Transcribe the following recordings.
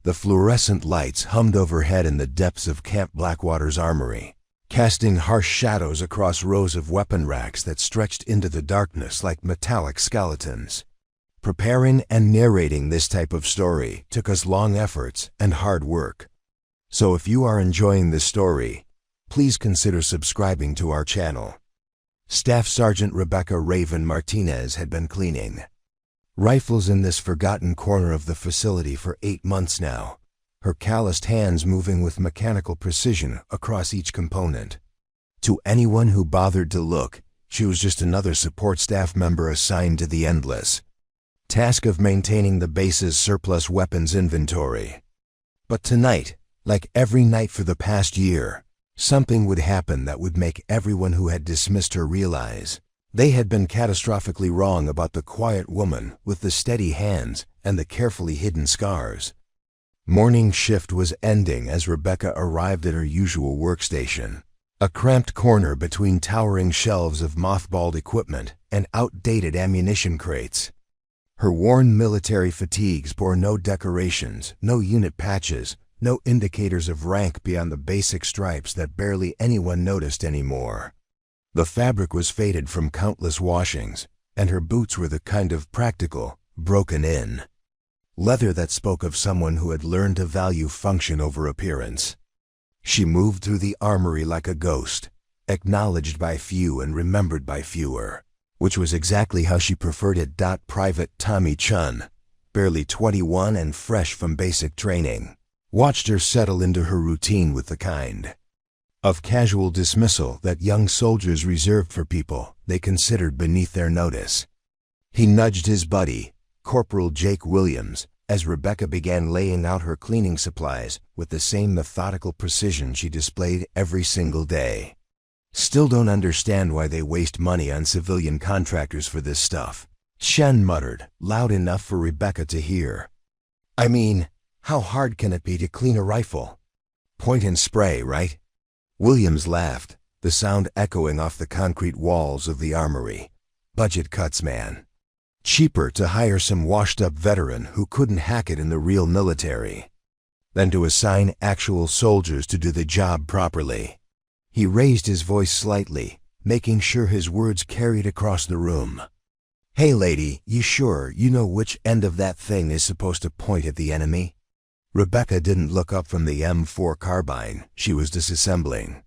The fluorescent lights hummed overhead in the depths of Camp Blackwater's armory, casting harsh shadows across rows of weapon racks that stretched into the darkness like metallic skeletons. Preparing and narrating this type of story took us long efforts and hard work. So if you are enjoying this story, please consider subscribing to our channel. Staff Sergeant Rebecca Raven Martinez had been cleaning rifles in this forgotten corner of the facility for 8 months now, her calloused hands moving with mechanical precision across each component. To anyone who bothered to look, she was just another support staff member assigned to the endless task of maintaining the base's surplus weapons inventory. But tonight, like every night for the past year, something would happen that would make everyone who had dismissed her realize they had been catastrophically wrong about the quiet woman with the steady hands and the carefully hidden scars. Morning shift was ending as Rebecca arrived at her usual workstation, a cramped corner between towering shelves of mothballed equipment and outdated ammunition crates. Her worn military fatigues bore no decorations, no unit patches, no indicators of rank beyond the basic stripes that barely anyone noticed anymore. The fabric was faded from countless washings, and her boots were the kind of practical, broken-in leather that spoke of someone who had learned to value function over appearance. She moved through the armory like a ghost, acknowledged by few and remembered by fewer, which was exactly how she preferred it. Private Tommy Chun, barely 21 and fresh from basic training, watched her settle into her routine with the kind of casual dismissal that young soldiers reserved for people they considered beneath their notice. He nudged his buddy, Corporal Jake Williams, as Rebecca began laying out her cleaning supplies with the same methodical precision she displayed every single day. "Still don't understand why they waste money on civilian contractors for this stuff," Shen muttered, loud enough for Rebecca to hear. "I mean, how hard can it be to clean a rifle? Point and spray, right?" Williams laughed, the sound echoing off the concrete walls of the armory. "Budget cuts, man. Cheaper to hire some washed-up veteran who couldn't hack it in the real military than to assign actual soldiers to do the job properly." He raised his voice slightly, making sure his words carried across the room. "Hey lady, you sure you know which end of that thing is supposed to point at the enemy?" Rebecca didn't look up from the M4 carbine she was disassembling.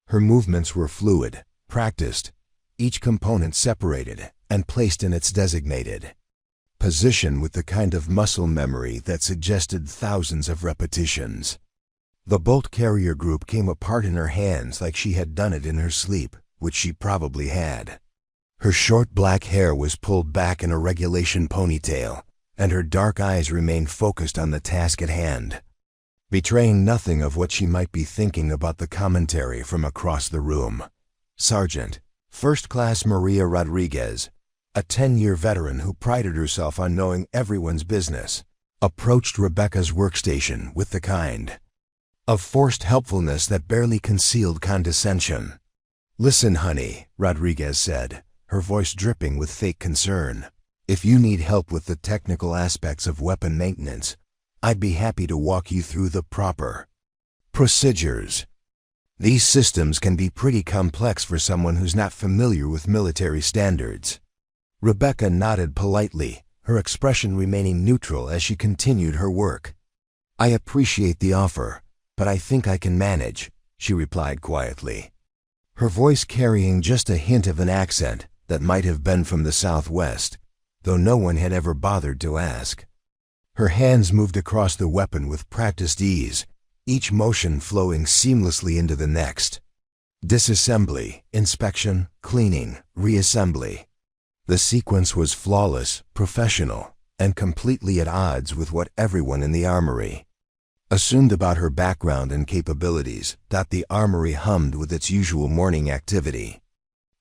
Her movements were fluid, practiced, each component separated and placed in its designated position with the kind of muscle memory that suggested thousands of repetitions. The bolt carrier group came apart in her hands like she had done it in her sleep, which she probably had. Her short black hair was pulled back in a regulation ponytail, and her dark eyes remained focused on the task at hand, betraying nothing of what she might be thinking about the commentary from across the room. Sergeant, First Class Maria Rodriguez, a 10-year veteran who prided herself on knowing everyone's business, approached Rebecca's workstation with the kind of forced helpfulness that barely concealed condescension. "Listen, honey," Rodriguez said, her voice dripping with fake concern. "If you need help with the technical aspects of weapon maintenance, I'd be happy to walk you through the proper procedures. These systems can be pretty complex for someone who's not familiar with military standards." Rebecca nodded politely, her expression remaining neutral as she continued her work. "I appreciate the offer, but I think I can manage," she replied quietly, her voice carrying just a hint of an accent that might have been from the Southwest, though no one had ever bothered to ask. Her hands moved across the weapon with practiced ease, each motion flowing seamlessly into the next. Disassembly, inspection, cleaning, reassembly. The sequence was flawless, professional, and completely at odds with what everyone in the armory assumed about her background and capabilities. The armory hummed with its usual morning activity.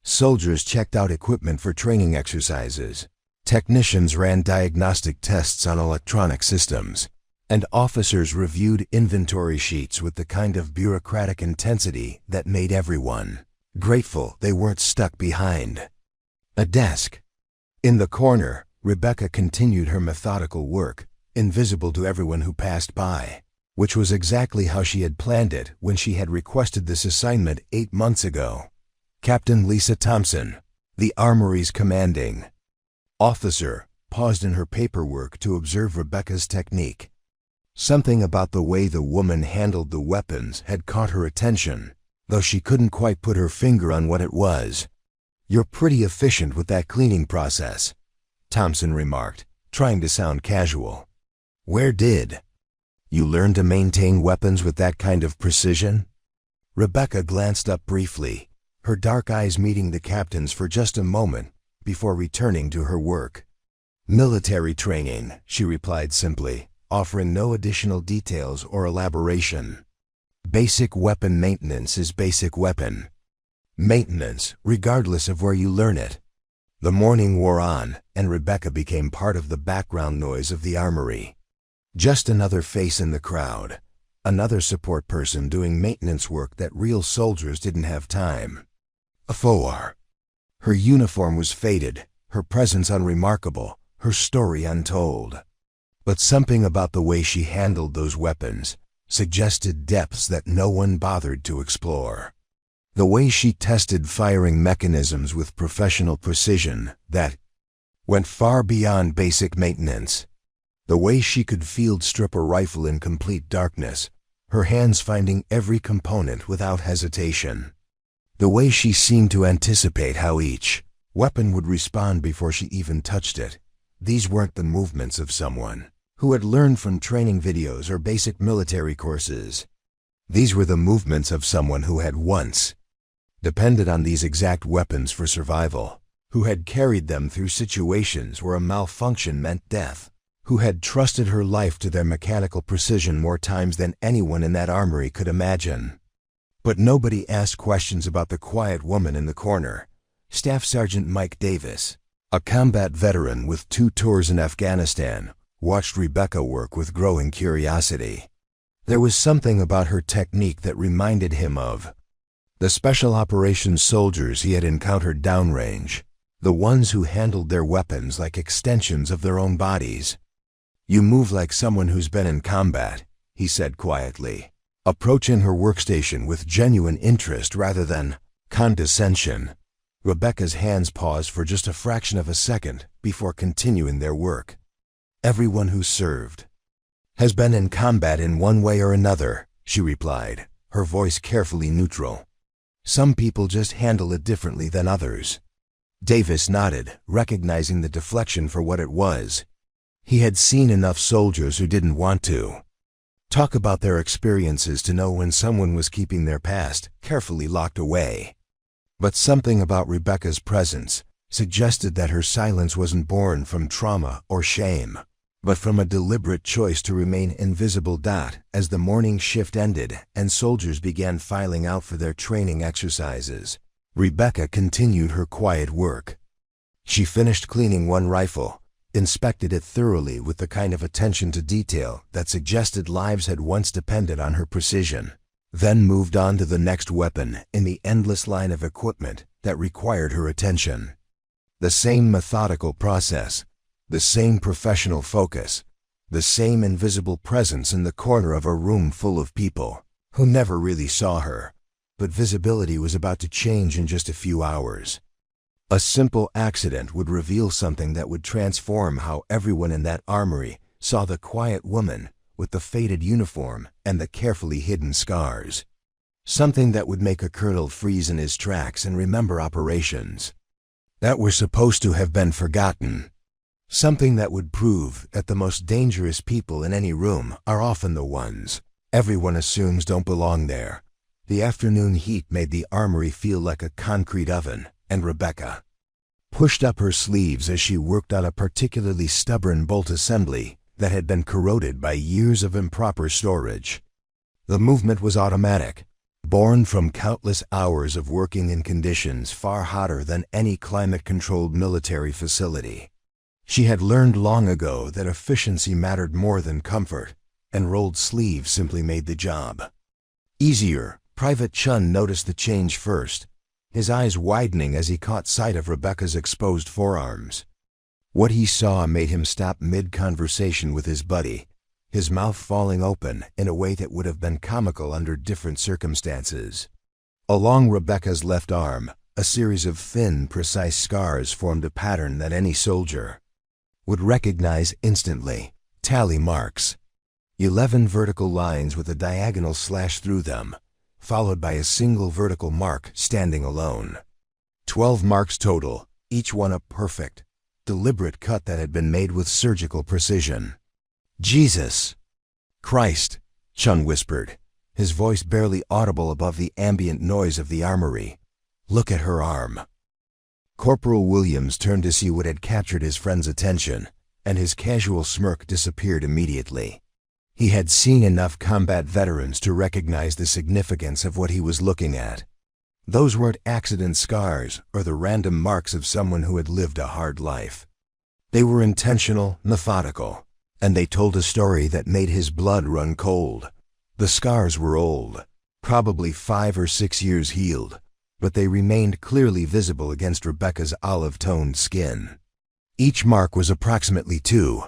Soldiers checked out equipment for training exercises. Technicians ran diagnostic tests on electronic systems, and officers reviewed inventory sheets with the kind of bureaucratic intensity that made everyone grateful they weren't stuck behind a desk. In the corner, Rebecca continued her methodical work, invisible to everyone who passed by, which was exactly how she had planned it when she had requested this assignment 8 months ago. Captain Lisa Thompson, the Armory's commanding officer, paused in her paperwork to observe Rebecca's technique. Something about the way the woman handled the weapons had caught her attention, though she couldn't quite put her finger on what it was. "You're pretty efficient with that cleaning process," Thompson remarked, trying to sound casual. "Where did you learn to maintain weapons with that kind of precision?" Rebecca glanced up briefly, her dark eyes meeting the captain's for just a moment before returning to her work. "Military training," she replied simply, offering no additional details or elaboration. "Basic weapon maintenance is basic weapon maintenance, regardless of where you learn it." The morning wore on, and Rebecca became part of the background noise of the armory. Just another face in the crowd, another support person doing maintenance work that real soldiers didn't have time for. Her uniform was faded, her presence unremarkable, her story untold. But something about the way she handled those weapons suggested depths that no one bothered to explore. The way she tested firing mechanisms with professional precision that went far beyond basic maintenance. The way she could field strip a rifle in complete darkness, her hands finding every component without hesitation. The way she seemed to anticipate how each weapon would respond before she even touched it. These weren't the movements of someone who had learned from training videos or basic military courses. These were the movements of someone who had once depended on these exact weapons for survival, who had carried them through situations where a malfunction meant death, who had trusted her life to their mechanical precision more times than anyone in that armory could imagine. But nobody asked questions about the quiet woman in the corner. Staff Sergeant Mike Davis, a combat veteran with 2 tours in Afghanistan, watched Rebecca work with growing curiosity. There was something about her technique that reminded him of the special operations soldiers he had encountered downrange, the ones who handled their weapons like extensions of their own bodies. "You move like someone who's been in combat," he said quietly, approaching her workstation with genuine interest rather than condescension. Rebecca's hands paused for just a fraction of a second before continuing their work. "Everyone who served has been in combat in one way or another," she replied, her voice carefully neutral. "Some people just handle it differently than others." Davis nodded, recognizing the deflection for what it was. He had seen enough soldiers who didn't want to talk about their experiences to know when someone was keeping their past carefully locked away. But something about Rebecca's presence suggested that her silence wasn't born from trauma or shame, but from a deliberate choice to remain invisible. As the morning shift ended and soldiers began filing out for their training exercises, Rebecca continued her quiet work. She finished cleaning one rifle, inspected it thoroughly with the kind of attention to detail that suggested lives had once depended on her precision, then moved on to the next weapon in the endless line of equipment that required her attention. The same methodical process, the same professional focus, the same invisible presence in the corner of a room full of people who never really saw her, but visibility was about to change in just a few hours. A simple accident would reveal something that would transform how everyone in that armory saw the quiet woman with the faded uniform and the carefully hidden scars. Something that would make a colonel freeze in his tracks and remember operations that were supposed to have been forgotten. Something that would prove that the most dangerous people in any room are often the ones everyone assumes don't belong there. The afternoon heat made the armory feel like a concrete oven, and Rebecca pushed up her sleeves as she worked on a particularly stubborn bolt assembly that had been corroded by years of improper storage. The movement was automatic, born from countless hours of working in conditions far hotter than any climate-controlled military facility. She had learned long ago that efficiency mattered more than comfort, and rolled sleeves simply made the job easier. Private Chun noticed the change first, his eyes widening as he caught sight of Rebecca's exposed forearms. What he saw made him stop mid-conversation with his buddy, his mouth falling open in a way that would have been comical under different circumstances. Along Rebecca's left arm, a series of thin, precise scars formed a pattern that any soldier would recognize instantly. Tally marks. 11 vertical lines with a diagonal slash through them, followed by a single vertical mark standing alone. 12 marks total, each one a perfect, deliberate cut that had been made with surgical precision. "Jesus Christ," Chun whispered, his voice barely audible above the ambient noise of the armory. "Look at her arm." Corporal Williams turned to see what had captured his friend's attention, and his casual smirk disappeared immediately. He had seen enough combat veterans to recognize the significance of what he was looking at. Those weren't accident scars or the random marks of someone who had lived a hard life. They were intentional, methodical, and they told a story that made his blood run cold. The scars were old, probably 5 or 6 years healed, but they remained clearly visible against Rebecca's olive-toned skin. Each mark was approximately 2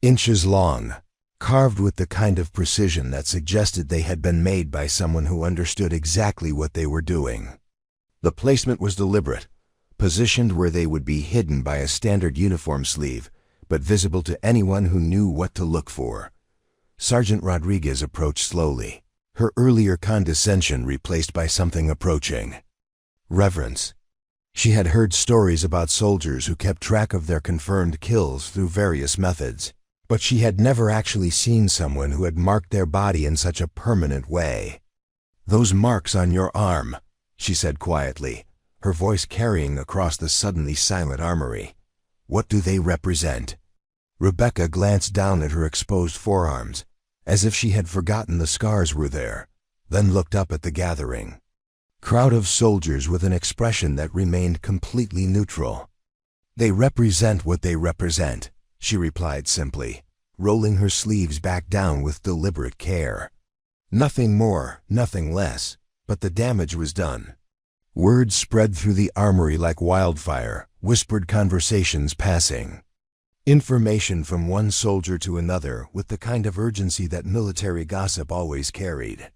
inches long, carved with the kind of precision that suggested they had been made by someone who understood exactly what they were doing. The placement was deliberate, positioned where they would be hidden by a standard uniform sleeve, but visible to anyone who knew what to look for. Sergeant Rodriguez approached slowly, her earlier condescension replaced by something approaching reverence. She had heard stories about soldiers who kept track of their confirmed kills through various methods, but she had never actually seen someone who had marked their body in such a permanent way. "Those marks on your arm," she said quietly, her voice carrying across the suddenly silent armory. "What do they represent?" Rebecca glanced down at her exposed forearms, as if she had forgotten the scars were there, then looked up at the gathering crowd of soldiers with an expression that remained completely neutral. "They represent what they represent," she replied simply, rolling her sleeves back down with deliberate care. Nothing more, nothing less, but the damage was done. Words spread through the armory like wildfire, whispered conversations passing. Information from one soldier to another with the kind of urgency that military gossip always carried.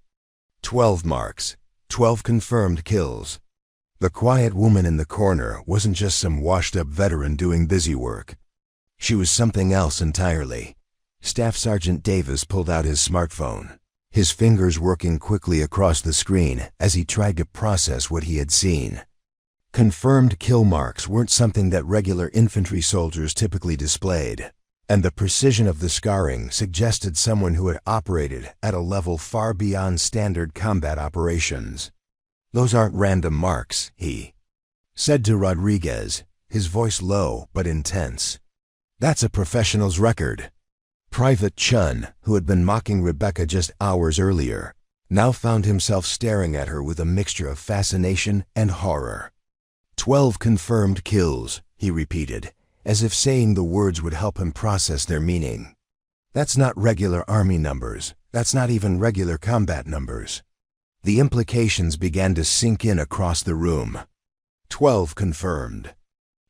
12 marks, 12 confirmed kills. The quiet woman in the corner wasn't just some washed-up veteran doing busy work. She was something else entirely. Staff Sergeant Davis pulled out his smartphone, his fingers working quickly across the screen as he tried to process what he had seen. Confirmed kill marks weren't something that regular infantry soldiers typically displayed, and the precision of the scarring suggested someone who had operated at a level far beyond standard combat operations. "Those aren't random marks," he said to Rodriguez, his voice low but intense. "That's a professional's record." Private Chun, who had been mocking Rebecca just hours earlier, now found himself staring at her with a mixture of fascination and horror. 12 confirmed kills, he repeated, as if saying the words would help him process their meaning. "That's not regular army numbers. That's not even regular combat numbers." The implications began to sink in across the room. 12 confirmed.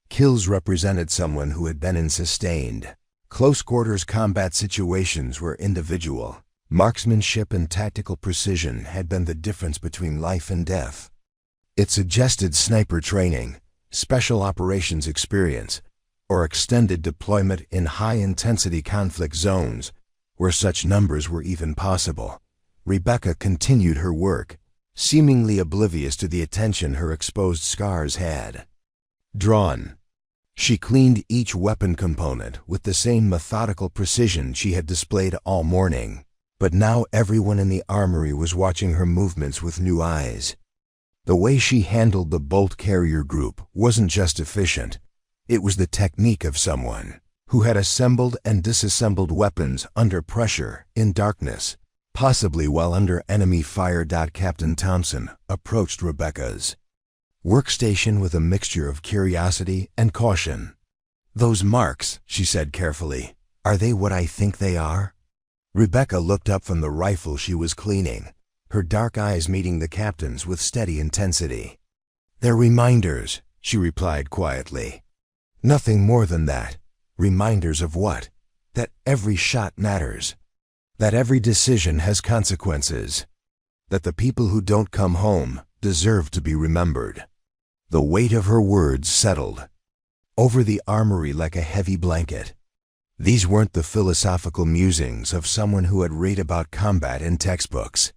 Kills represented someone who had been in sustained, close-quarters combat situations where individual marksmanship and tactical precision had been the difference between life and death. It suggested sniper training, special operations experience, or extended deployment in high-intensity conflict zones, where such numbers were even possible. Rebecca continued her work, seemingly oblivious to the attention her exposed scars had drawn. She cleaned each weapon component with the same methodical precision she had displayed all morning, but now everyone in the armory was watching her movements with new eyes. The way she handled the bolt carrier group wasn't just efficient, it was the technique of someone who had assembled and disassembled weapons under pressure in darkness, possibly while under enemy fire. Captain Thompson approached Rebecca's workstation with a mixture of curiosity and caution. "Those marks," she said carefully, "are they what I think they are?" Rebecca looked up from the rifle she was cleaning, her dark eyes meeting the captain's with steady intensity. "They're reminders," she replied quietly. Nothing more than that. Reminders of what? That every shot matters. That every decision has consequences. That the people who don't come home deserve to be remembered. The weight of her words settled over the armory like a heavy blanket. These weren't the philosophical musings of someone who had read about combat in textbooks.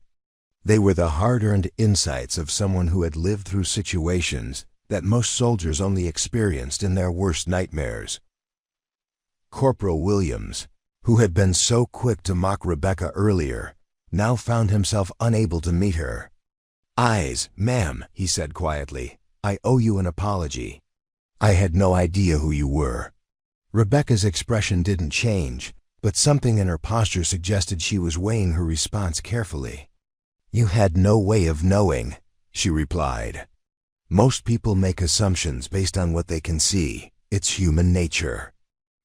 They were the hard-earned insights of someone who had lived through situations that most soldiers only experienced in their worst nightmares. Corporal Williams, who had been so quick to mock Rebecca earlier, now found himself unable to meet her. "Ma'am," he said quietly, "I owe you an apology. I had no idea who you were." Rebecca's expression didn't change, but something in her posture suggested she was weighing her response carefully. "You had no way of knowing," she replied. "Most people make assumptions based on what they can see. It's human nature."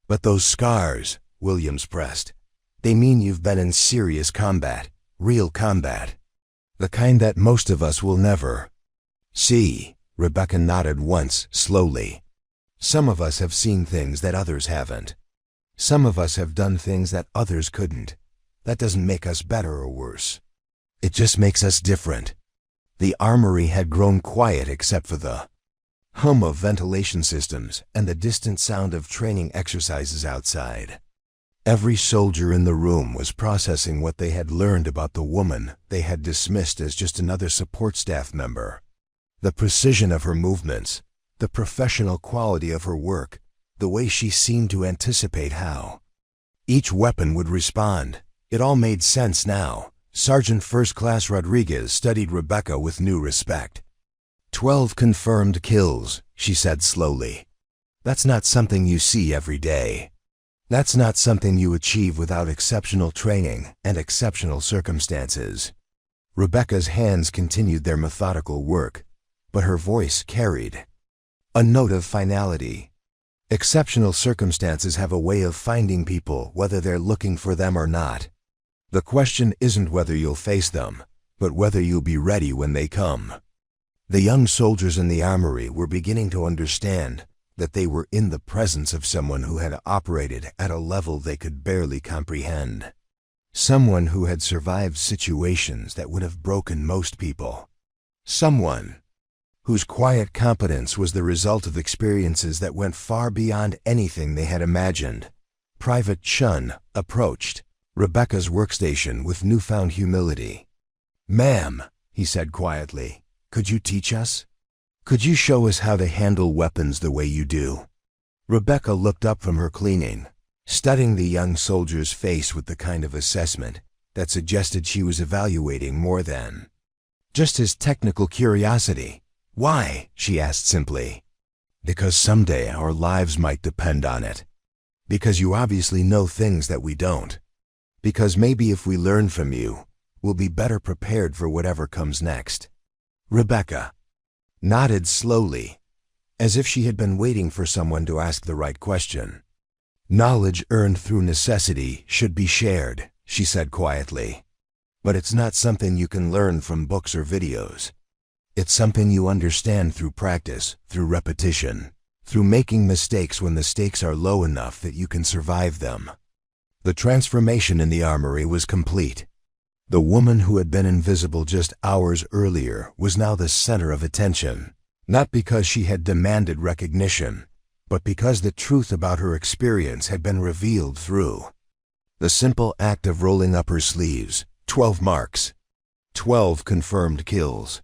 "But those scars," Williams pressed, "they mean you've been in serious combat, real combat. The kind that most of us will never see." Rebecca nodded once, slowly. "Some of us have seen things that others haven't. Some of us have done things that others couldn't. That doesn't make us better or worse. It just makes us different." The armory had grown quiet except for the hum of ventilation systems and the distant sound of training exercises outside. Every soldier in the room was processing what they had learned about the woman they had dismissed as just another support staff member. The precision of her movements, the professional quality of her work, the way she seemed to anticipate how each weapon would respond. It all made sense now. Sergeant First Class Rodriguez studied Rebecca with new respect. 12 confirmed kills, she said slowly. That's not something you see every day. That's not something you achieve without exceptional training and exceptional circumstances. Rebecca's hands continued their methodical work, but her voice carried a note of finality. Exceptional circumstances have a way of finding people whether they're looking for them or not. The question isn't whether you'll face them, but whether you'll be ready when they come. The young soldiers in the armory were beginning to understand that they were in the presence of someone who had operated at a level they could barely comprehend. Someone who had survived situations that would have broken most people. Someone whose quiet competence was the result of experiences that went far beyond anything they had imagined. Private Chun approached Rebecca's workstation with newfound humility. "Ma'am," he said quietly, "could you teach us? Could you show us how to handle weapons the way you do?" Rebecca looked up from her cleaning, studying the young soldier's face with the kind of assessment that suggested she was evaluating more than just his technical curiosity. "Why?" she asked simply. "Because someday our lives might depend on it. Because you obviously know things that we don't. Because maybe if we learn from you, we'll be better prepared for whatever comes next." Rebecca nodded slowly, as if she had been waiting for someone to ask the right question. "Knowledge earned through necessity should be shared," she said quietly. "But it's not something you can learn from books or videos. It's something you understand through practice, through repetition, through making mistakes when the stakes are low enough that you can survive them." The transformation in the armory was complete. The woman who had been invisible just hours earlier was now the center of attention, not because she had demanded recognition, but because the truth about her experience had been revealed through the simple act of rolling up her sleeves. 12 marks, 12 confirmed kills,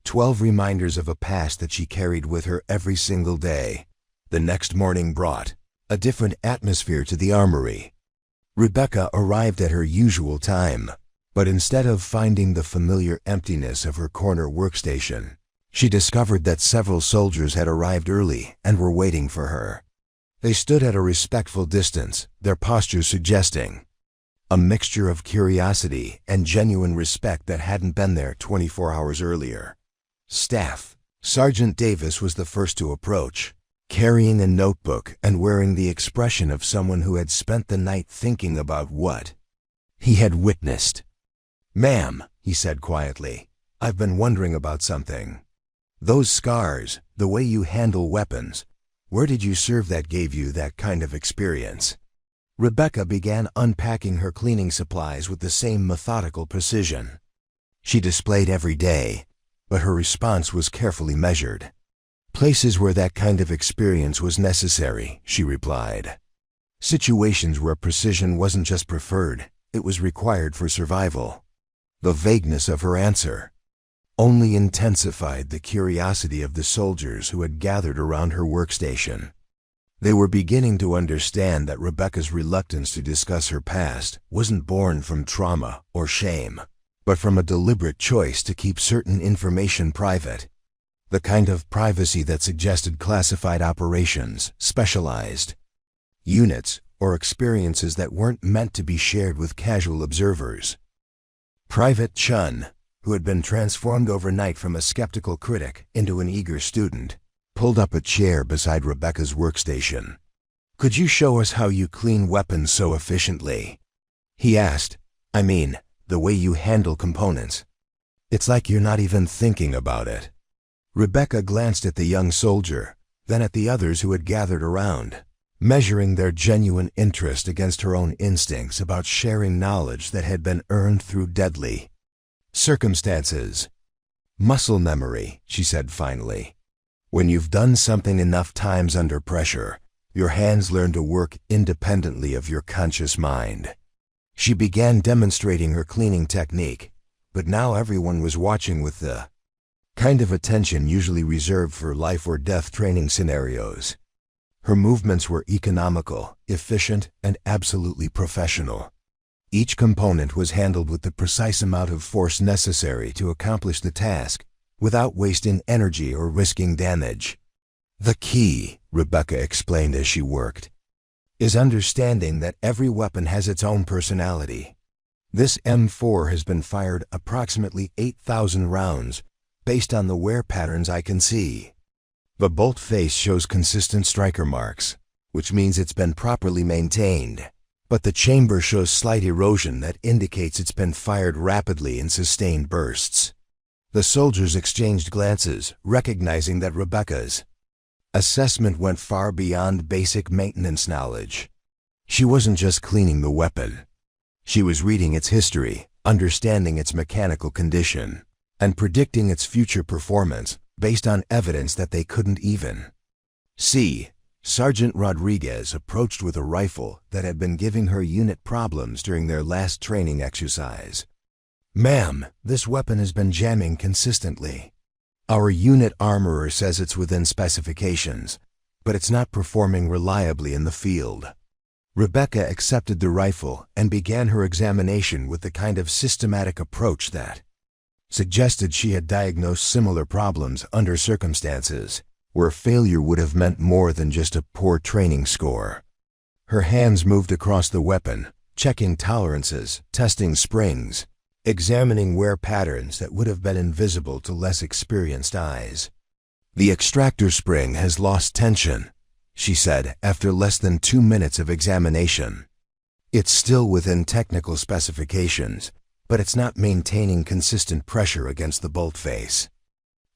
12 reminders of a past that she carried with her every single day. The next morning brought a different atmosphere to the armory. Rebecca arrived at her usual time, but instead of finding the familiar emptiness of her corner workstation, she discovered that several soldiers had arrived early and were waiting for her. They stood at a respectful distance, their postures suggesting a mixture of curiosity and genuine respect that hadn't been there 24 hours earlier. Staff Sergeant Davis was the first to approach, carrying a notebook and wearing the expression of someone who had spent the night thinking about what he had witnessed. "Ma'am," he said quietly, "I've been wondering about something. Those scars, the way you handle weapons, Where did you serve that gave you that kind of experience? Rebecca began unpacking her cleaning supplies with the same methodical precision. She displayed every day, but her response was carefully measured. Places where that kind of experience was necessary, she replied. Situations where precision wasn't just preferred, it was required for survival. The vagueness of her answer only intensified the curiosity of the soldiers who had gathered around her workstation. They were beginning to understand that Rebecca's reluctance to discuss her past wasn't born from trauma or shame, but from a deliberate choice to keep certain information private. The kind of privacy that suggested classified operations, specialized units, or experiences that weren't meant to be shared with casual observers. Private Chun, who had been transformed overnight from a skeptical critic into an eager student, pulled up a chair beside Rebecca's workstation. "Could you show us how you clean weapons so efficiently?" he asked. "I mean, the way you handle components. It's like you're not even thinking about it." Rebecca glanced at the young soldier, then at the others who had gathered around, measuring their genuine interest against her own instincts about sharing knowledge that had been earned through deadly circumstances. "Muscle memory," she said finally. "When you've done something enough times under pressure, your hands learn to work independently of your conscious mind." She began demonstrating her cleaning technique, but now everyone was watching with the kind of attention usually reserved for life or death training scenarios. Her movements were economical, efficient, and absolutely professional. Each component was handled with the precise amount of force necessary to accomplish the task, without wasting energy or risking damage. "The key," Rebecca explained as she worked, "is understanding that every weapon has its own personality. This M4 has been fired approximately 8,000 rounds, based on the wear patterns I can see. The bolt face shows consistent striker marks, which means it's been properly maintained, but the chamber shows slight erosion that indicates it's been fired rapidly in sustained bursts." The soldiers exchanged glances, recognizing that Rebecca's assessment went far beyond basic maintenance knowledge. She wasn't just cleaning the weapon. She was reading its history, understanding its mechanical condition, and predicting its future performance based on evidence that they couldn't even see. Sergeant Rodriguez approached with a rifle that had been giving her unit problems during their last training exercise. "Ma'am, this weapon has been jamming consistently. Our unit armorer says it's within specifications, but it's not performing reliably in the field." Rebecca accepted the rifle and began her examination with the kind of systematic approach that suggested she had diagnosed similar problems under circumstances where failure would have meant more than just a poor training score. Her hands moved across the weapon, checking tolerances, testing springs, examining wear patterns that would have been invisible to less experienced eyes. "The extractor spring has lost tension," she said after less than 2 minutes of examination. "It's still within technical specifications, but it's not maintaining consistent pressure against the bolt face.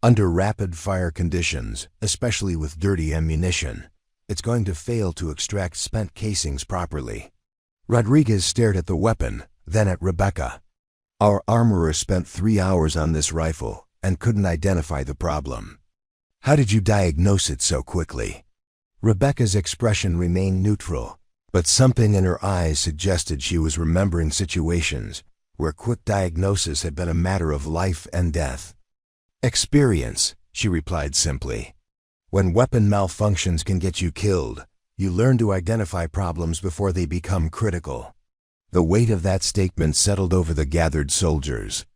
Under rapid fire conditions, especially with dirty ammunition, it's going to fail to extract spent casings properly." Rodriguez stared at the weapon, then at Rebecca. "Our armorer spent 3 hours on this rifle and couldn't identify the problem. How did you diagnose it so quickly?" Rebecca's expression remained neutral, but something in her eyes suggested she was remembering situations where quick diagnosis had been a matter of life and death. "Experience," she replied simply. "When weapon malfunctions can get you killed, you learn to identify problems before they become critical." The weight of that statement settled over the gathered soldiers.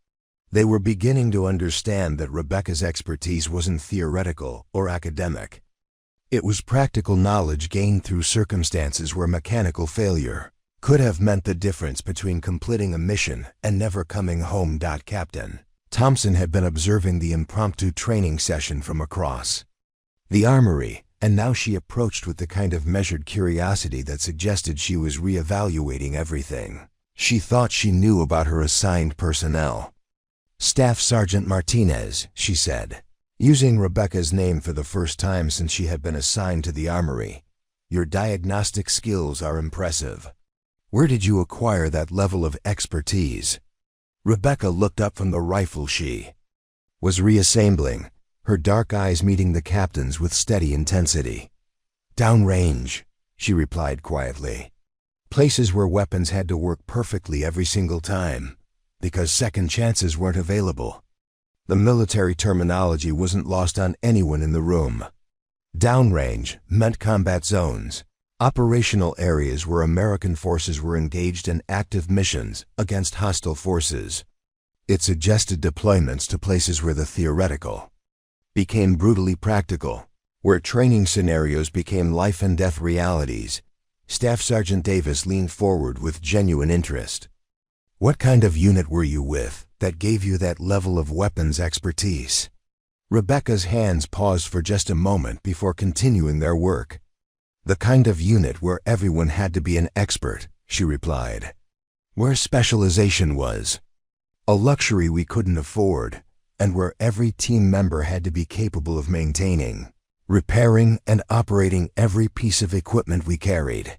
They were beginning to understand that Rebecca's expertise wasn't theoretical or academic. It was practical knowledge gained through circumstances where mechanical failure could have meant the difference between completing a mission and never coming home. Captain Thompson had been observing the impromptu training session from across the armory, and now she approached with the kind of measured curiosity that suggested she was reevaluating everything she thought she knew about her assigned personnel. "Staff Sergeant Martinez," she said, Using Rebecca's name for the first time since she had been assigned to the armory, "Your diagnostic skills are impressive. Where did you acquire that level of expertise?" Rebecca looked up from the rifle she was reassembling, her dark eyes meeting the captain's with steady intensity. "Downrange," she replied quietly. "Places where weapons had to work perfectly every single time, because second chances weren't available." The military terminology wasn't lost on anyone in the room. Downrange meant combat zones, operational areas where American forces were engaged in active missions against hostile forces. It suggested deployments to places where the theoretical became brutally practical, where training scenarios became life-and-death realities. Staff Sergeant Davis leaned forward with genuine interest. "What kind of unit were you with that gave you that level of weapons expertise?" Rebecca's hands paused for just a moment before continuing their work. "The kind of unit where everyone had to be an expert," she replied. "Where specialization was a luxury we couldn't afford, and where every team member had to be capable of maintaining, repairing, and operating every piece of equipment we carried."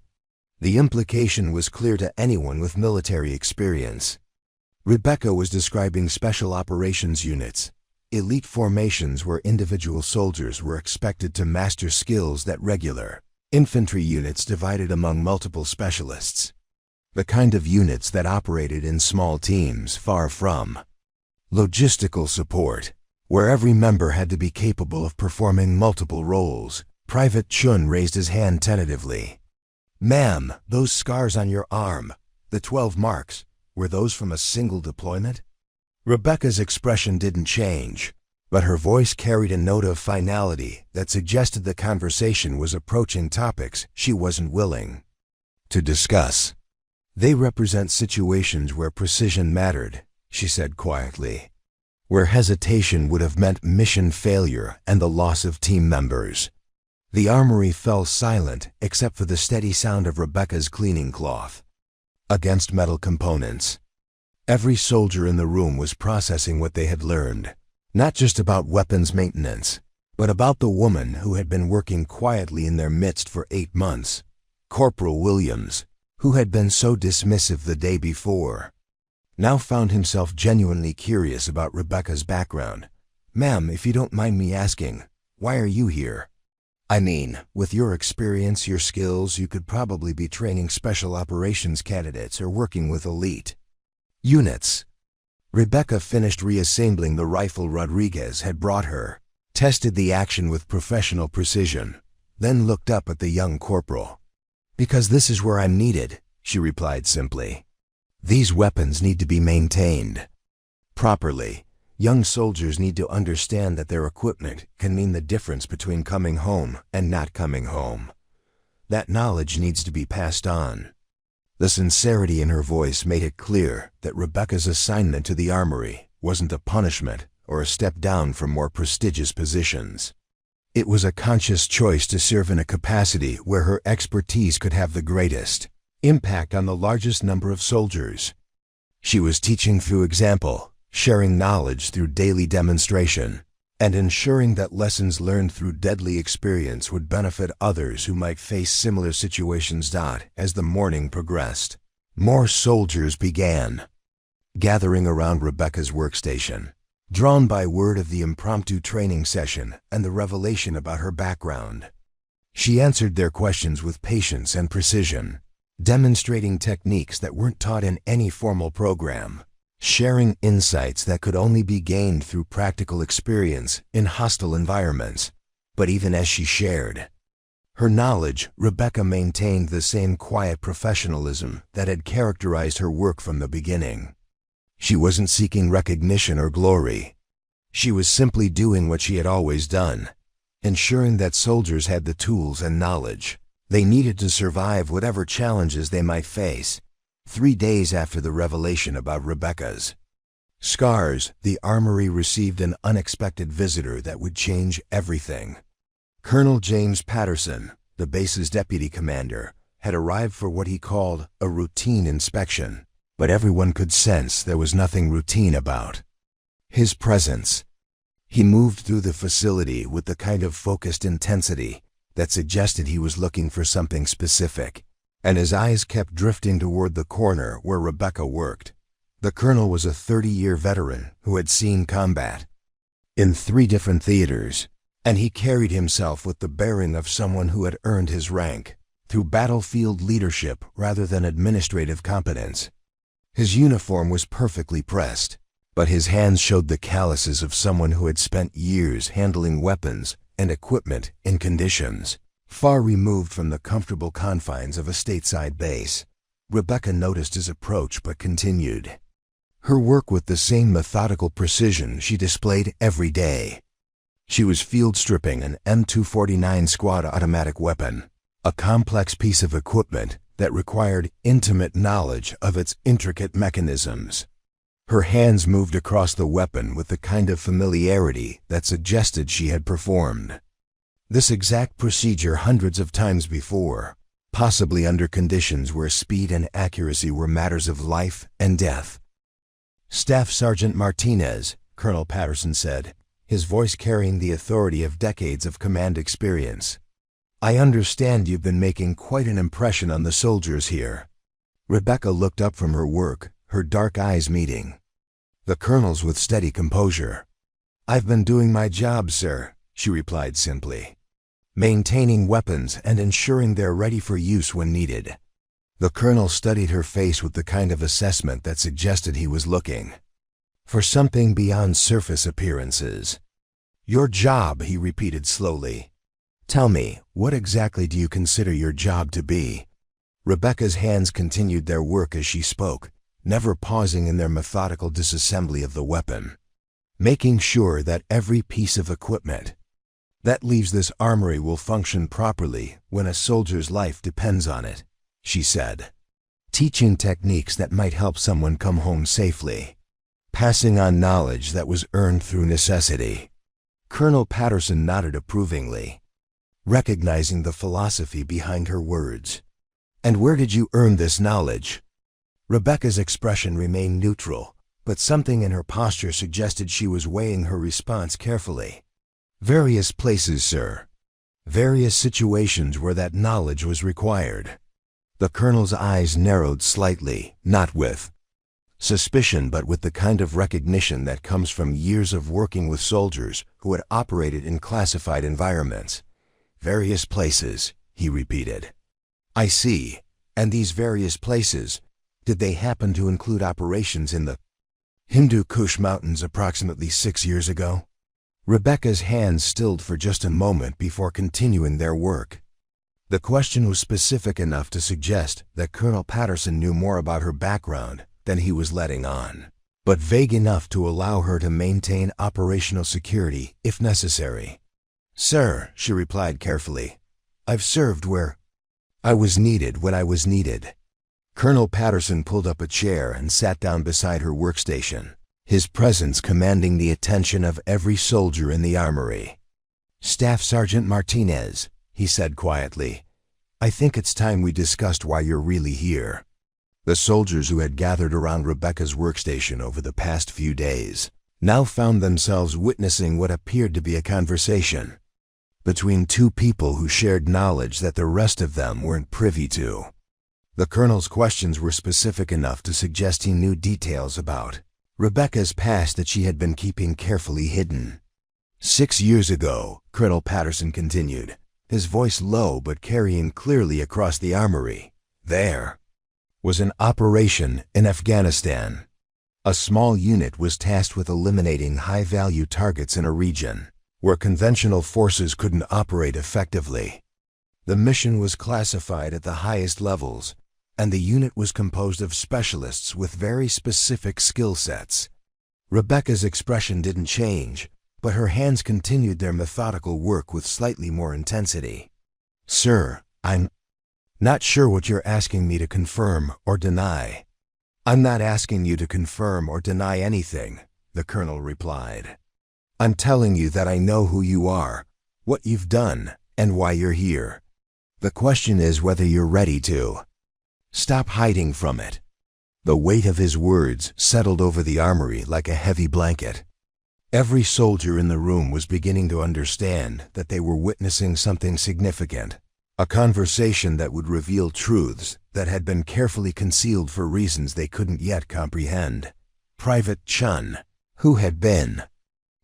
The implication was clear to anyone with military experience. Rebecca was describing special operations units, elite formations where individual soldiers were expected to master skills that regular infantry units divided among multiple specialists. The kind of units that operated in small teams far from logistical support, where every member had to be capable of performing multiple roles. Private Chun raised his hand tentatively. "Ma'am, those scars on your arm, the 12 marks, were those from a single deployment?" Rebecca's expression didn't change, but her voice carried a note of finality that suggested the conversation was approaching topics she wasn't willing to discuss. "They represent situations where precision mattered," she said quietly, "where hesitation would have meant mission failure and the loss of team members." The armory fell silent except for the steady sound of Rebecca's cleaning cloth against metal components. Every soldier in the room was processing what they had learned, not just about weapons maintenance, but about the woman who had been working quietly in their midst for 8 months, Corporal Williams, who had been so dismissive the day before, now found himself genuinely curious about Rebecca's background. "Ma'am, if you don't mind me asking, why are you here? I mean, with your experience, your skills, you could probably be training special operations candidates or working with elite units." Rebecca finished reassembling the rifle Rodriguez had brought her, tested the action with professional precision, then looked up at the young corporal. "Because this is where I'm needed," she replied simply. "These weapons need to be maintained properly. Young soldiers need to understand that their equipment can mean the difference between coming home and not coming home. That knowledge needs to be passed on." The sincerity in her voice made it clear that Rebecca's assignment to the armory wasn't a punishment or a step down from more prestigious positions. It was a conscious choice to serve in a capacity where her expertise could have the greatest impact on the largest number of soldiers. She was teaching through example, sharing knowledge through daily demonstration, and ensuring that lessons learned through deadly experience would benefit others who might face similar situations. As the morning progressed, more soldiers began gathering around Rebecca's workstation, drawn by word of the impromptu training session and the revelation about her background. She answered their questions with patience and precision, demonstrating techniques that weren't taught in any formal program, sharing insights that could only be gained through practical experience in hostile environments. But even as she shared her knowledge, Rebecca maintained the same quiet professionalism that had characterized her work from the beginning. She wasn't seeking recognition or glory. She was simply doing what she had always done, ensuring that soldiers had the tools and knowledge they needed to survive whatever challenges they might face. 3 days after the revelation about Rebecca's scars, the armory received an unexpected visitor that would change everything. Colonel James Patterson, the base's deputy commander, had arrived for what he called a routine inspection, but everyone could sense there was nothing routine about his presence. He moved through the facility with the kind of focused intensity that suggested he was looking for something specific, and his eyes kept drifting toward the corner where Rebecca worked. The colonel was a 30-year veteran who had seen combat in 3 different theaters, and he carried himself with the bearing of someone who had earned his rank through battlefield leadership rather than administrative competence. His uniform was perfectly pressed, but his hands showed the calluses of someone who had spent years handling weapons and equipment in conditions far removed from the comfortable confines of a stateside base. Rebecca noticed his approach but continued her work with the same methodical precision she displayed every day. She was field stripping an M249 squad automatic weapon, a complex piece of equipment that required intimate knowledge of its intricate mechanisms. Her hands moved across the weapon with the kind of familiarity that suggested she had performed this exact procedure hundreds of times before, possibly under conditions where speed and accuracy were matters of life and death. "Staff Sergeant Martinez," Colonel Patterson said, his voice carrying the authority of decades of command experience. "I understand you've been making quite an impression on the soldiers here." Rebecca looked up from her work, her dark eyes meeting the colonel's with steady composure. "I've been doing my job, sir," she replied simply, "maintaining weapons and ensuring they're ready for use when needed." The colonel studied her face with the kind of assessment that suggested he was looking for something beyond surface appearances. "Your job," he repeated slowly. "Tell me, what exactly do you consider your job to be?" Rebecca's hands continued their work as she spoke, never pausing in their methodical disassembly of the weapon. "Making sure that every piece of equipment that leaves this armory will function properly when a soldier's life depends on it," she said. "Teaching techniques that might help someone come home safely. Passing on knowledge that was earned through necessity." Colonel Patterson nodded approvingly, recognizing the philosophy behind her words. "And where did you earn this knowledge?" Rebecca's expression remained neutral, but something in her posture suggested she was weighing her response carefully. "Various places, sir. Various situations where that knowledge was required." The colonel's eyes narrowed slightly, not with suspicion but with the kind of recognition that comes from years of working with soldiers who had operated in classified environments. "Various places," he repeated. "I see. And these various places, did they happen to include operations in the Hindu Kush Mountains approximately 6 years ago?" Rebecca's hands stilled for just a moment before continuing their work. The question was specific enough to suggest that Colonel Patterson knew more about her background than he was letting on, but vague enough to allow her to maintain operational security if necessary. "Sir," she replied carefully, "I've served where I was needed when I was needed." Colonel Patterson pulled up a chair and sat down beside her workstation, his presence commanding the attention of every soldier in the armory. "Staff Sergeant Martinez," he said quietly, "I think it's time we discussed why you're really here." The soldiers who had gathered around Rebecca's workstation over the past few days now found themselves witnessing what appeared to be a conversation between 2 people who shared knowledge that the rest of them weren't privy to. The colonel's questions were specific enough to suggest he knew details about Rebecca's past that she had been keeping carefully hidden. "6 years ago," Colonel Patterson continued, his voice low but carrying clearly across the armory, "there was an operation in Afghanistan. A small unit was tasked with eliminating high-value targets in a region where conventional forces couldn't operate effectively. The mission was classified at the highest levels, and the unit was composed of specialists with very specific skill sets." Rebecca's expression didn't change, but her hands continued their methodical work with slightly more intensity. "Sir, I'm not sure what you're asking me to confirm or deny." "I'm not asking you to confirm or deny anything," the colonel replied. "I'm telling you that I know who you are, what you've done, and why you're here. The question is whether you're ready to stop hiding from it." The weight of his words settled over the armory like a heavy blanket. Every soldier in the room was beginning to understand that they were witnessing something significant, a conversation that would reveal truths that had been carefully concealed for reasons they couldn't yet comprehend. Private Chun, who had been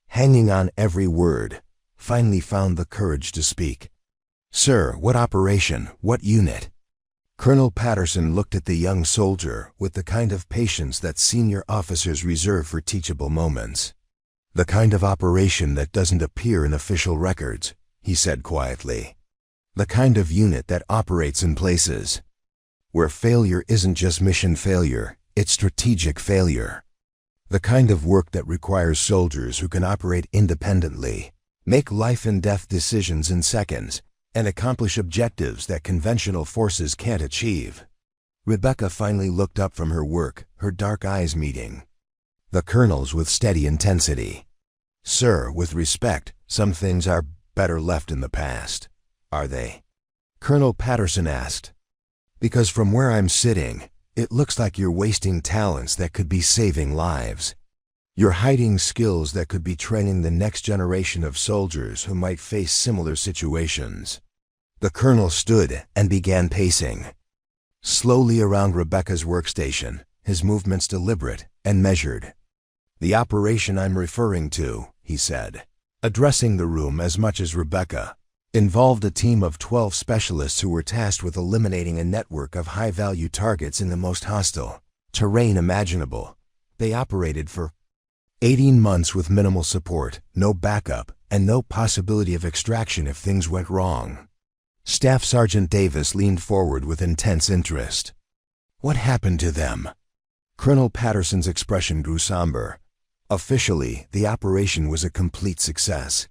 hanging on every word, finally found the courage to speak. "Sir, what operation? What unit?" Colonel Patterson looked at the young soldier with the kind of patience that senior officers reserve for teachable moments. "The kind of operation that doesn't appear in official records," he said quietly. "The kind of unit that operates in places where failure isn't just mission failure, it's strategic failure. The kind of work that requires soldiers who can operate independently, make life and death decisions in seconds, and accomplish objectives that conventional forces can't achieve." Rebecca finally looked up from her work, her dark eyes meeting the colonel's with steady intensity. "Sir, with respect, some things are better left in the past. Are they?" Colonel Patterson asked. "Because from where I'm sitting, it looks like you're wasting talents that could be saving lives. You're hiding skills that could be training the next generation of soldiers who might face similar situations." The colonel stood and began pacing slowly around Rebecca's workstation, his movements deliberate and measured. "The operation I'm referring to," he said, addressing the room as much as Rebecca, involved a team of 12 specialists who were tasked with eliminating a network of high-value targets in the most hostile terrain imaginable. They operated for 18 months with minimal support, no backup, and no possibility of extraction if things went wrong. Staff Sergeant Davis leaned forward with intense interest. "What happened to them?" Colonel Patterson's expression grew somber. "Officially, the operation was a complete success.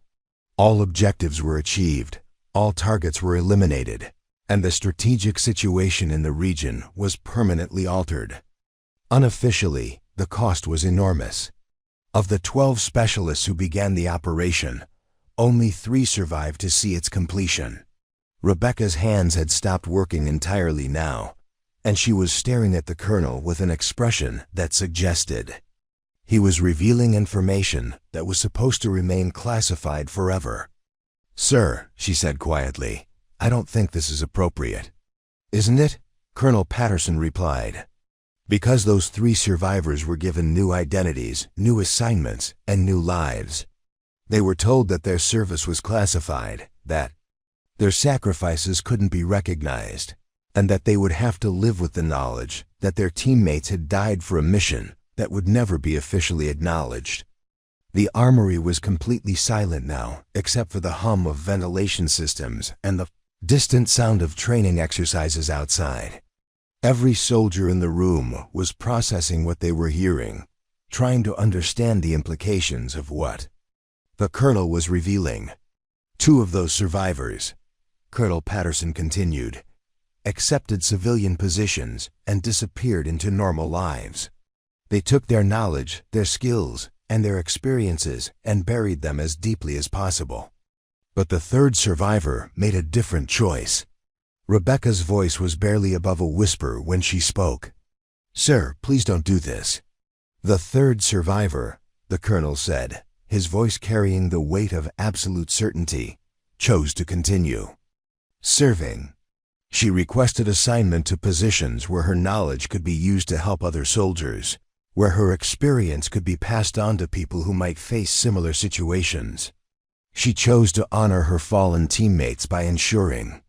All objectives were achieved, all targets were eliminated, and the strategic situation in the region was permanently altered. Unofficially, the cost was enormous. Of the 12 specialists who began the operation, only 3 survived to see its completion." Rebecca's hands had stopped working entirely now, and she was staring at the colonel with an expression that suggested he was revealing information that was supposed to remain classified forever. "Sir," she said quietly, "I don't think this is appropriate." "Isn't it?" Colonel Patterson replied. "Because those 3 survivors were given new identities, new assignments, and new lives. They were told that their service was classified, that their sacrifices couldn't be recognized, and that they would have to live with the knowledge that their teammates had died for a mission that would never be officially acknowledged." The armory was completely silent now, except for the hum of ventilation systems and the distant sound of training exercises outside. Every soldier in the room was processing what they were hearing, trying to understand the implications of what the colonel was revealing. "2 of those survivors," Colonel Patterson continued, "accepted civilian positions and disappeared into normal lives. They took their knowledge, their skills, and their experiences and buried them as deeply as possible. But the 3rd survivor made a different choice." Rebecca's voice was barely above a whisper when she spoke. "Sir, please don't do this." "The 3rd survivor," the colonel said, his voice carrying the weight of absolute certainty, "chose to continue serving. She requested assignment to positions where her knowledge could be used to help other soldiers, where her experience could be passed on to people who might face similar situations. She chose to honor her fallen teammates by ensuring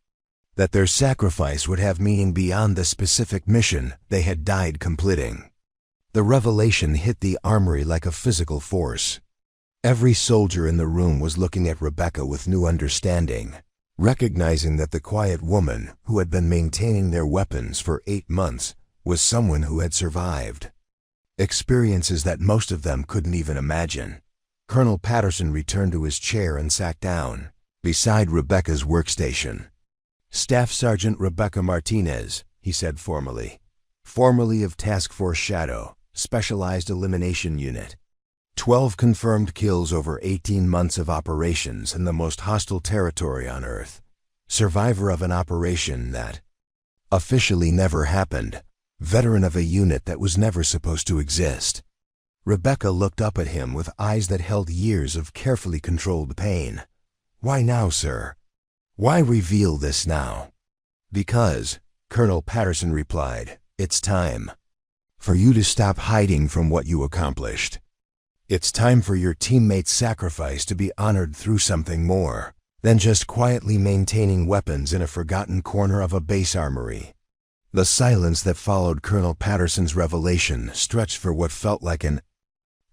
that their sacrifice would have meaning beyond the specific mission they had died completing." The revelation hit the armory like a physical force. Every soldier in the room was looking at Rebecca with new understanding, recognizing that the quiet woman who had been maintaining their weapons for 8 months was someone who had survived experiences that most of them couldn't even imagine. Colonel Patterson returned to his chair and sat down beside Rebecca's workstation. "Staff Sergeant Rebecca Martinez," he said formally, "formerly of Task Force Shadow, Specialized Elimination Unit. 12 confirmed kills over 18 months of operations in the most hostile territory on Earth. Survivor of an operation that officially never happened. Veteran of a unit that was never supposed to exist." Rebecca looked up at him with eyes that held years of carefully controlled pain. "Why now, sir? Why reveal this now?" "Because," Colonel Patterson replied, "it's time for you to stop hiding from what you accomplished. It's time for your teammates' sacrifice to be honored through something more than just quietly maintaining weapons in a forgotten corner of a base armory." The silence that followed Colonel Patterson's revelation stretched for what felt like an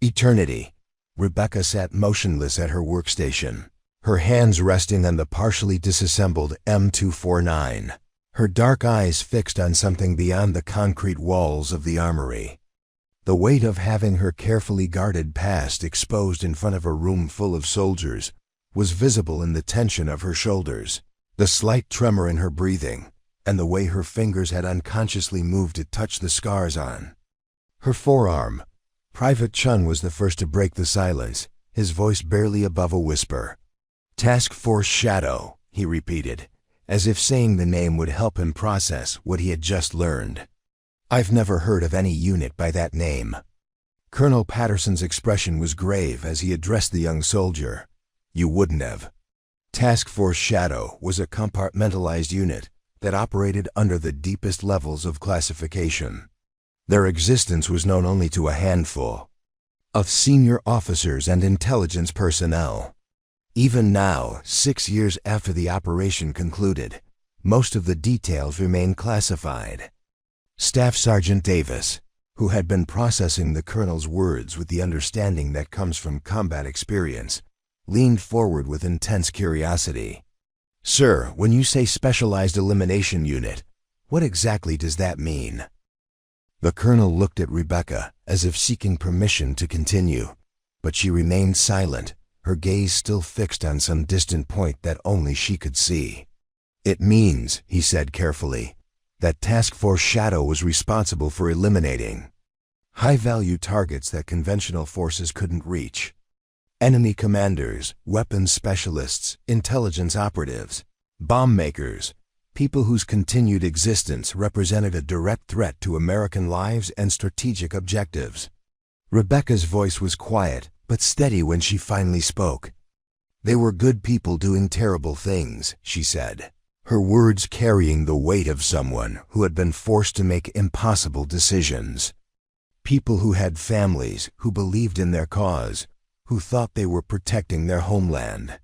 eternity. Rebecca sat motionless at her workstation, her hands resting on the partially disassembled M249, her dark eyes fixed on something beyond the concrete walls of the armory. The weight of having her carefully guarded past exposed in front of a room full of soldiers was visible in the tension of her shoulders, the slight tremor in her breathing, and the way her fingers had unconsciously moved to touch the scars on her forearm. Private Chun was the first to break the silence, his voice barely above a whisper. "Task Force Shadow," he repeated, as if saying the name would help him process what he had just learned. "I've never heard of any unit by that name." Colonel Patterson's expression was grave as he addressed the young soldier. "You wouldn't have." Task Force Shadow was a compartmentalized unit that operated under the deepest levels of classification. Their existence was known only to a handful of senior officers and intelligence personnel. Even now, 6 years after the operation concluded, most of the details remain classified. Staff Sergeant Davis, who had been processing the colonel's words with the understanding that comes from combat experience, leaned forward with intense curiosity. "Sir, when you say Specialized Elimination Unit, what exactly does that mean?" The colonel looked at Rebecca as if seeking permission to continue, but she remained silent, her gaze still fixed on some distant point that only she could see. "It means," he said carefully, "that Task Force Shadow was responsible for eliminating high-value targets that conventional forces couldn't reach. Enemy commanders, weapons specialists, intelligence operatives, bomb makers, people whose continued existence represented a direct threat to American lives and strategic objectives." Rebecca's voice was quiet but steady when she finally spoke. "They were good people doing terrible things," she said, her words carrying the weight of someone who had been forced to make impossible decisions. People who had families, who believed in their cause, who thought they were protecting their homeland.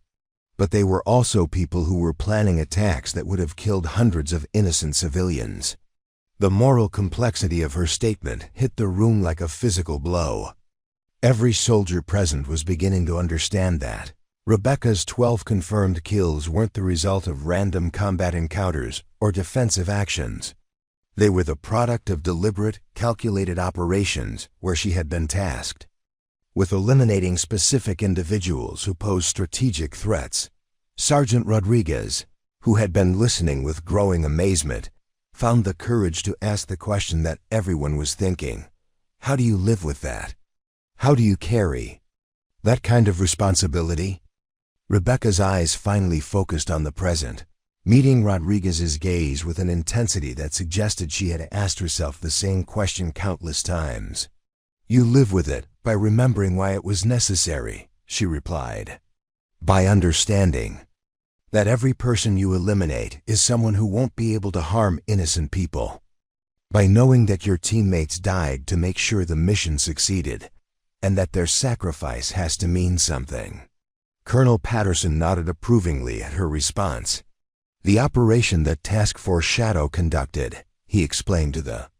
But they were also people who were planning attacks that would have killed hundreds of innocent civilians. The moral complexity of her statement hit the room like a physical blow. Every soldier present was beginning to understand that Rebecca's 12 confirmed kills weren't the result of random combat encounters or defensive actions. They were the product of deliberate, calculated operations where she had been tasked with eliminating specific individuals who posed strategic threats. Sergeant Rodriguez, who had been listening with growing amazement, found the courage to ask the question that everyone was thinking. How do you live with that? How do you carry that kind of responsibility? Rebecca's eyes finally focused on the present, meeting Rodriguez's gaze with an intensity that suggested she had asked herself the same question countless times. "You live with it by remembering why it was necessary," she replied. "By understanding that every person you eliminate is someone who won't be able to harm innocent people. By knowing that your teammates died to make sure the mission succeeded, and that their sacrifice has to mean something." Colonel Patterson nodded approvingly at her response. "The operation that Task Force Shadow conducted," he explained to the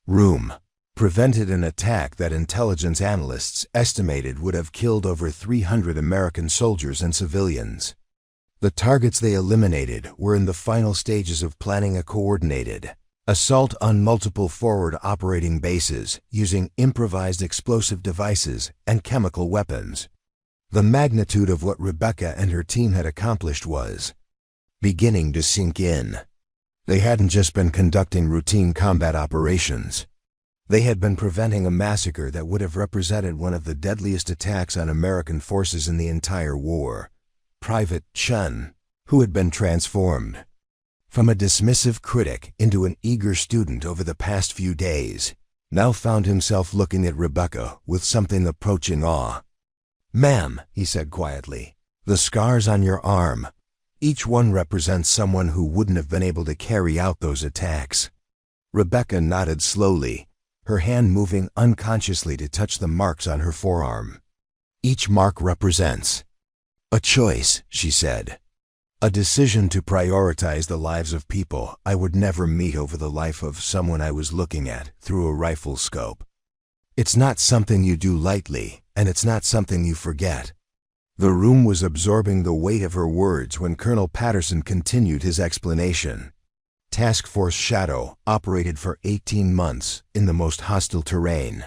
room, "prevented an attack that intelligence analysts estimated would have killed over 300 American soldiers and civilians. The targets they eliminated were in the final stages of planning a coordinated assault on multiple forward operating bases using improvised explosive devices and chemical weapons." The magnitude of what Rebecca and her team had accomplished was beginning to sink in. They hadn't just been conducting routine combat operations. They had been preventing a massacre that would have represented one of the deadliest attacks on American forces in the entire war. Private Chun, who had been transformed from a dismissive critic into an eager student over the past few days, now found himself looking at Rebecca with something approaching awe. "Ma'am," he said quietly, "the scars on your arm, each one represents someone who wouldn't have been able to carry out those attacks." Rebecca nodded slowly, her hand moving unconsciously to touch the marks on her forearm. "Each mark represents a choice," she said. "A decision to prioritize the lives of people I would never meet over the life of someone I was looking at through a rifle scope. It's not something you do lightly, and it's not something you forget." The room was absorbing the weight of her words when Colonel Patterson continued his explanation. Task Force Shadow operated for 18 months in the most hostile terrain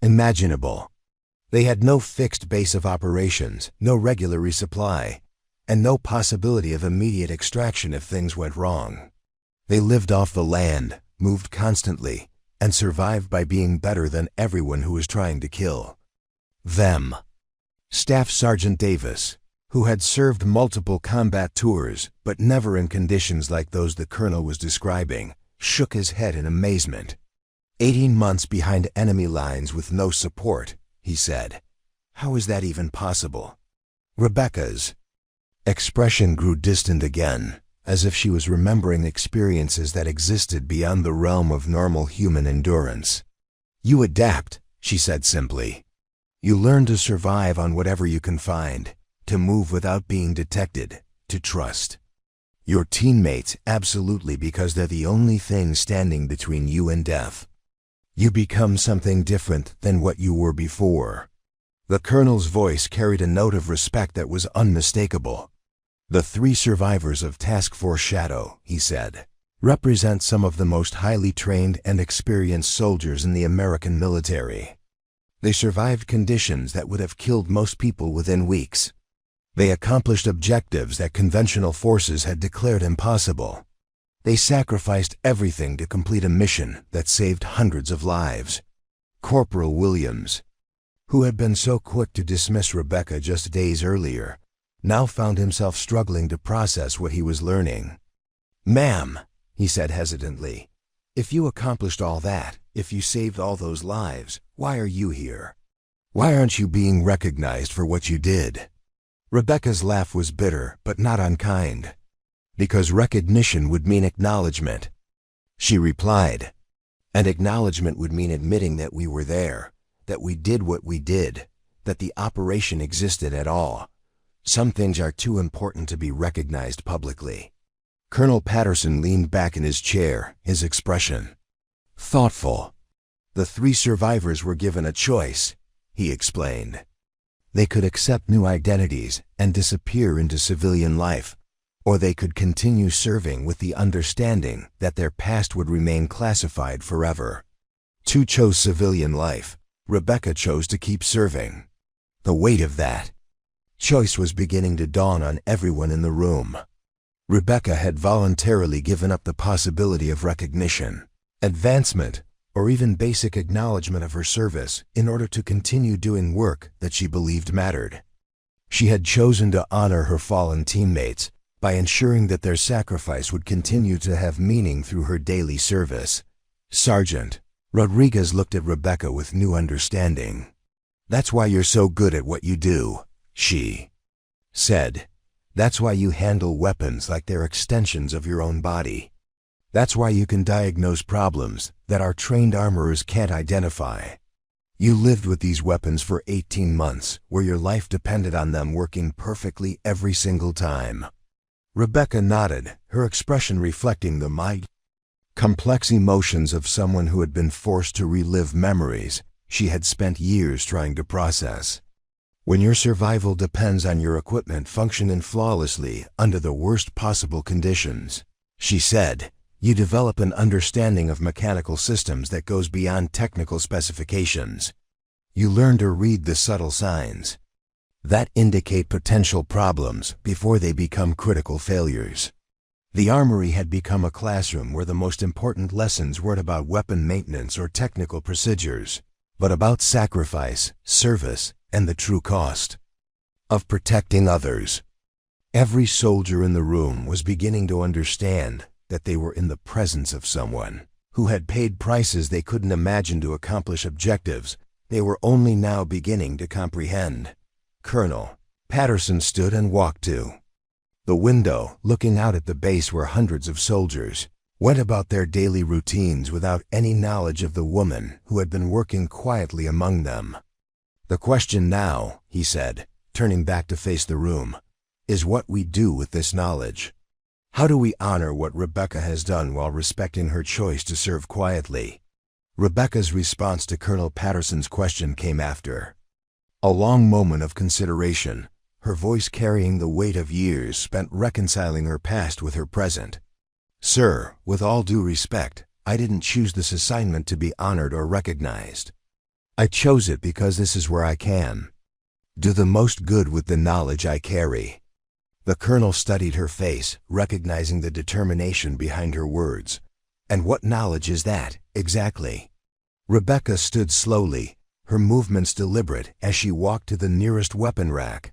imaginable. They had no fixed base of operations, no regular resupply, and no possibility of immediate extraction if things went wrong. They lived off the land, moved constantly, and survived by being better than everyone who was trying to kill them. Staff Sergeant Davis, who had served multiple combat tours but never in conditions like those the colonel was describing, shook his head in amazement. 18 months behind enemy lines with no support, he said. How is that even possible? Rebecca's expression grew distant again, as if she was remembering experiences that existed beyond the realm of normal human endurance. "You adapt," she said simply. "You learn to survive on whatever you can find, to move without being detected, to trust your teammates absolutely because they're the only thing standing between you and death. You become something different than what you were before." The colonel's voice carried a note of respect that was unmistakable. "The 3 survivors of Task Force Shadow," he said, "represent some of the most highly trained and experienced soldiers in the American military. They survived conditions that would have killed most people within weeks. They accomplished objectives that conventional forces had declared impossible. They sacrificed everything to complete a mission that saved hundreds of lives." Corporal Williams, who had been so quick to dismiss Rebecca just days earlier, now found himself struggling to process what he was learning. "Ma'am," he said hesitantly, "if you accomplished all that, if you saved all those lives, why are you here? Why aren't you being recognized for what you did?" Rebecca's laugh was bitter, but not unkind. "Because recognition would mean acknowledgement," she replied. "And acknowledgement would mean admitting that we were there, that we did what we did, that the operation existed at all. Some things are too important to be recognized publicly." Colonel Patterson leaned back in his chair, his expression thoughtful. "The 3 survivors were given a choice," he explained. "They could accept new identities and disappear into civilian life, or they could continue serving with the understanding that their past would remain classified forever. 2 chose civilian life. Rebecca chose to keep serving. The weight of that choice was beginning to dawn on everyone in the room. Rebecca had voluntarily given up the possibility of recognition, advancement, or even basic acknowledgement of her service in order to continue doing work that she believed mattered. She had chosen to honor her fallen teammates by ensuring that their sacrifice would continue to have meaning through her daily service. Sergeant Rodriguez looked at Rebecca with new understanding. "That's why you're so good at what you do," she said. "That's why you handle weapons like they're extensions of your own body. That's why you can diagnose problems that our trained armorers can't identify. You lived with these weapons for 18 months, where your life depended on them working perfectly every single time." Rebecca nodded, her expression reflecting the complex emotions of someone who had been forced to relive memories she had spent years trying to process. "When your survival depends on your equipment functioning flawlessly under the worst possible conditions," she said, "you develop an understanding of mechanical systems that goes beyond technical specifications. You learn to read the subtle signs that indicate potential problems before they become critical failures." The armory had become a classroom where the most important lessons weren't about weapon maintenance or technical procedures, but about sacrifice, service, and the true cost of protecting others. Every soldier in the room was beginning to understand that they were in the presence of someone who had paid prices they couldn't imagine to accomplish objectives they were only now beginning to comprehend. Colonel Patterson stood and walked to the window, looking out at the base where hundreds of soldiers went about their daily routines without any knowledge of the woman who had been working quietly among them. "The question now," he said, turning back to face the room, "is what we do with this knowledge. How do we honor what Rebecca has done while respecting her choice to serve quietly?" Rebecca's response to Colonel Patterson's question came after a long moment of consideration, her voice carrying the weight of years spent reconciling her past with her present. "Sir, with all due respect, I didn't choose this assignment to be honored or recognized. I chose it because this is where I can do the most good with the knowledge I carry." The colonel studied her face, recognizing the determination behind her words. "And what knowledge is that, exactly?" Rebecca stood slowly, her movements deliberate as she walked to the nearest weapon rack.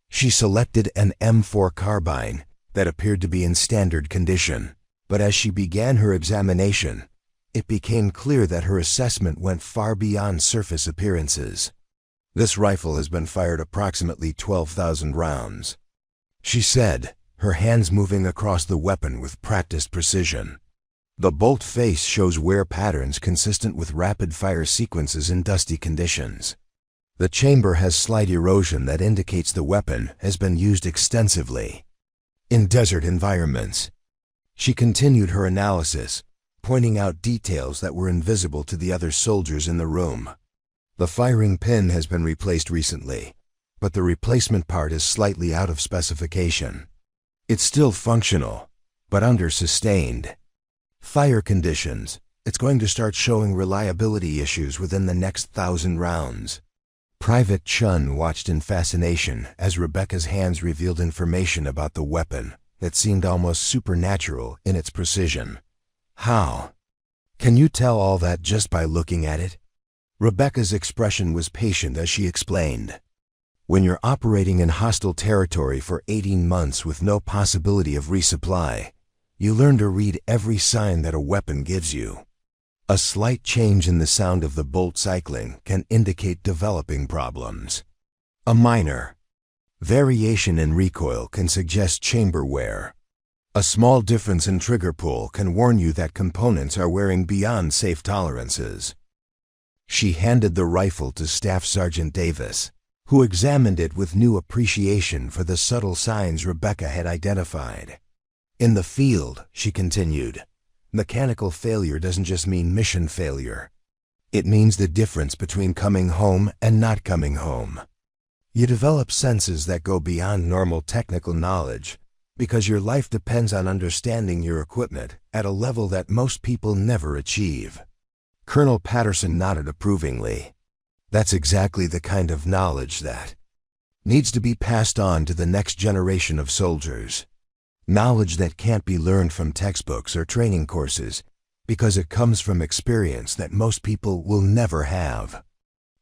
She selected an M4 carbine that appeared to be in standard condition, but as she began her examination, it became clear that her assessment went far beyond surface appearances. "This rifle has been fired approximately 12,000 rounds," she said, her hands moving across the weapon with practiced precision. "The bolt face shows wear patterns consistent with rapid-fire sequences in dusty conditions. The chamber has slight erosion that indicates the weapon has been used extensively in desert environments." She continued her analysis, pointing out details that were invisible to the other soldiers in the room. "The firing pin has been replaced recently, but the replacement part is slightly out of specification. It's still functional, but under sustained fire conditions. It's going to start showing reliability issues within the next 1,000 rounds." Private Chun watched in fascination as Rebecca's hands revealed information about the weapon that seemed almost supernatural in its precision. "How can you tell all that just by looking at it?" Rebecca's expression was patient as she explained. "When you're operating in hostile territory for 18 months with no possibility of resupply, you learn to read every sign that a weapon gives you. A slight change in the sound of the bolt cycling can indicate developing problems. A minor variation in recoil can suggest chamber wear. A small difference in trigger pull can warn you that components are wearing beyond safe tolerances." She handed the rifle to Staff Sergeant Davis, who examined it with new appreciation for the subtle signs Rebecca had identified. "In the field," she continued, "mechanical failure doesn't just mean mission failure. It means the difference between coming home and not coming home. You develop senses that go beyond normal technical knowledge because your life depends on understanding your equipment at a level that most people never achieve." Colonel Patterson nodded approvingly. "That's exactly the kind of knowledge that needs to be passed on to the next generation of soldiers. Knowledge that can't be learned from textbooks or training courses because it comes from experience that most people will never have."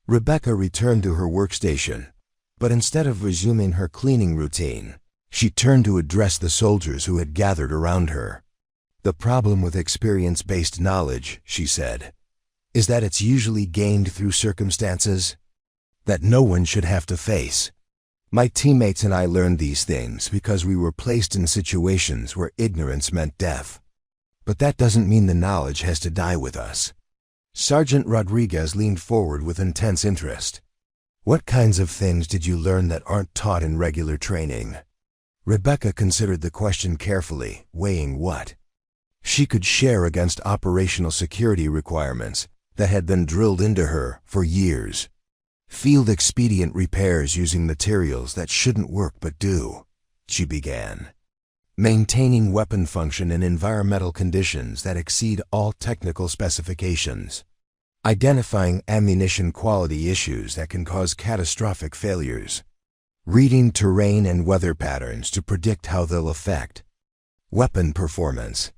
Rebecca returned to her workstation, but instead of resuming her cleaning routine, she turned to address the soldiers who had gathered around her. "The problem with experience-based knowledge," she said, "is that it's usually gained through circumstances that no one should have to face. My teammates and I learned these things because we were placed in situations where ignorance meant death. But that doesn't mean the knowledge has to die with us." Sergeant Rodriguez leaned forward with intense interest. "What kinds of things did you learn that aren't taught in regular training?" Rebecca considered the question carefully, weighing what she could share against operational security requirements that had been drilled into her for years. "Field expedient repairs using materials that shouldn't work but do," she began. "Maintaining weapon function in environmental conditions that exceed all technical specifications. Identifying ammunition quality issues that can cause catastrophic failures. Reading terrain and weather patterns to predict how they'll affect weapon performance."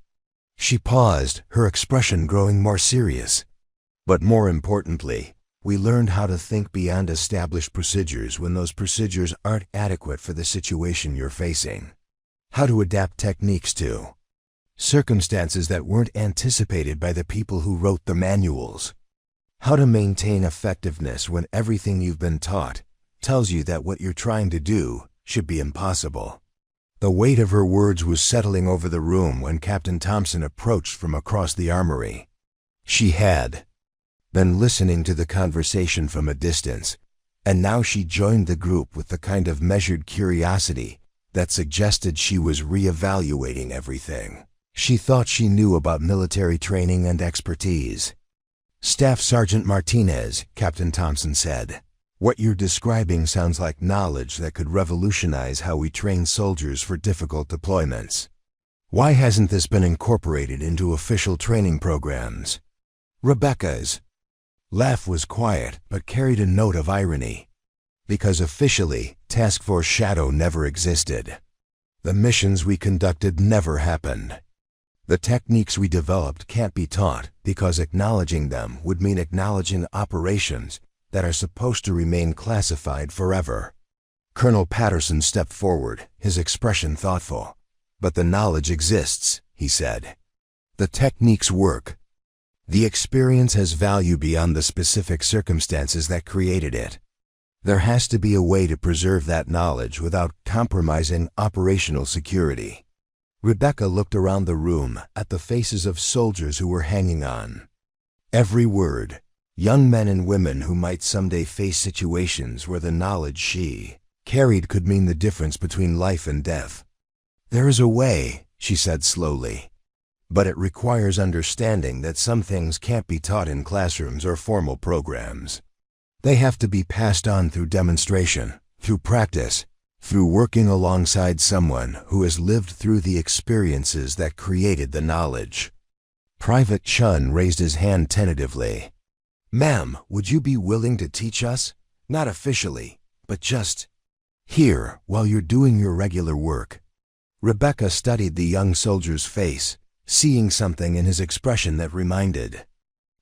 She paused, her expression growing more serious. "But more importantly, we learned how to think beyond established procedures when those procedures aren't adequate for the situation you're facing. How to adapt techniques to Circumstances that weren't anticipated by the people who wrote the manuals. How to maintain effectiveness when everything you've been taught tells you that what you're trying to do should be impossible. The weight of her words was settling over the room when Captain Thompson approached from across the armory. She had been listening to the conversation from a distance, and now she joined the group with the kind of measured curiosity that suggested she was reevaluating everything she thought she knew about military training and expertise. "Staff Sergeant Martinez," Captain Thompson said, "what you're describing sounds like knowledge that could revolutionize how we train soldiers for difficult deployments. Why hasn't this been incorporated into official training programs?" Rebecca's laugh was quiet but carried a note of irony. "Because officially, Task Force Shadow never existed. The missions we conducted never happened. The techniques we developed can't be taught because acknowledging them would mean acknowledging operations that are supposed to remain classified forever." Colonel Patterson stepped forward, his expression thoughtful. "But the knowledge exists," he said. "The techniques work. The experience has value beyond the specific circumstances that created it. There has to be a way to preserve that knowledge without compromising operational security." Rebecca looked around the room at the faces of soldiers who were hanging on. Every word, young men and women who might someday face situations where the knowledge she carried could mean the difference between life and death. "There is a way," she said slowly, "but it requires understanding that some things can't be taught in classrooms or formal programs. They have to be passed on through demonstration, through practice, through working alongside someone who has lived through the experiences that created the knowledge." Private Chun raised his hand tentatively. "Ma'am, would you be willing to teach us? Not officially, but just here while you're doing your regular work." Rebecca studied the young soldier's face, seeing something in his expression that reminded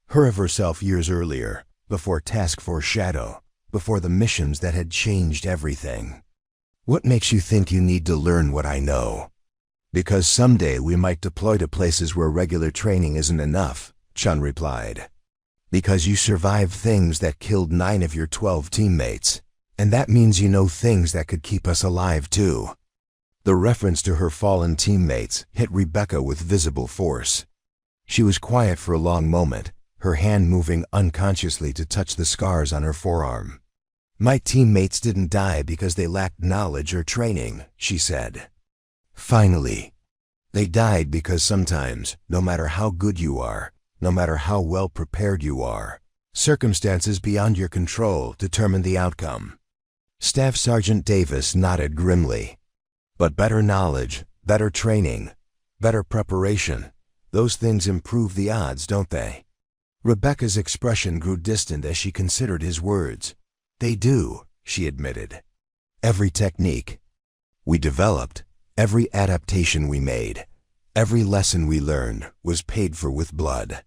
her of herself years earlier, before Task Force Shadow, before the missions that had changed everything. "What makes you think you need to learn what I know?" "Because someday we might deploy to places where regular training isn't enough," Chun replied. "Because you survived things that killed 9 of your 12 teammates, and that means you know things that could keep us alive too." The reference to her fallen teammates hit Rebecca with visible force. She was quiet for a long moment, her hand moving unconsciously to touch the scars on her forearm. "My teammates didn't die because they lacked knowledge or training," she said. "Finally, they died because sometimes, no matter how good you are, no matter how well prepared you are, circumstances beyond your control determine the outcome." Staff Sergeant Davis nodded grimly. "But better knowledge, better training, better preparation, those things improve the odds, don't they?" Rebecca's expression grew distant as she considered his words. "They do," she admitted. "Every technique we developed, every adaptation we made, every lesson we learned was paid for with blood.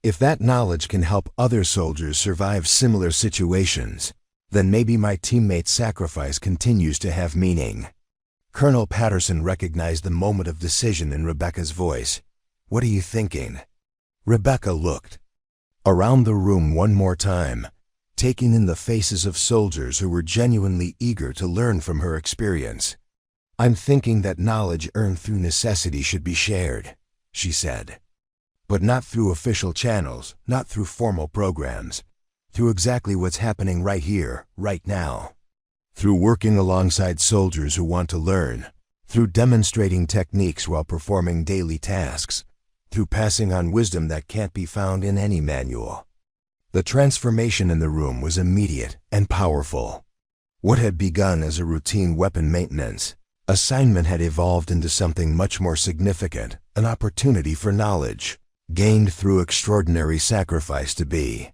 If that knowledge can help other soldiers survive similar situations, then maybe my teammates' sacrifice continues to have meaning." Colonel Patterson recognized the moment of decision in Rebecca's voice. "What are you thinking?" Rebecca looked around the room one more time, taking in the faces of soldiers who were genuinely eager to learn from her experience. "I'm thinking that knowledge earned through necessity should be shared," she said. "But not through official channels, not through formal programs, through exactly what's happening right here, right now. Through working alongside soldiers who want to learn, through demonstrating techniques while performing daily tasks, through passing on wisdom that can't be found in any manual." The transformation in the room was immediate and powerful. What had begun as a routine weapon maintenance assignment had evolved into something much more significant, an opportunity for knowledge, gained through extraordinary sacrifice to be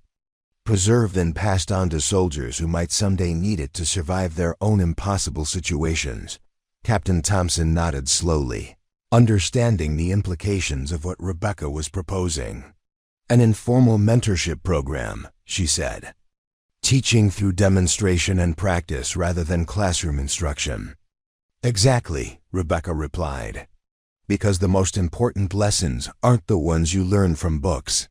preserved and passed on to soldiers who might someday need it to survive their own impossible situations. Captain Thompson nodded slowly, understanding the implications of what Rebecca was proposing. "An informal mentorship program," she said. "Teaching through demonstration and practice rather than classroom instruction." "Exactly," Rebecca replied. Because the most important lessons aren't the ones you learn from books.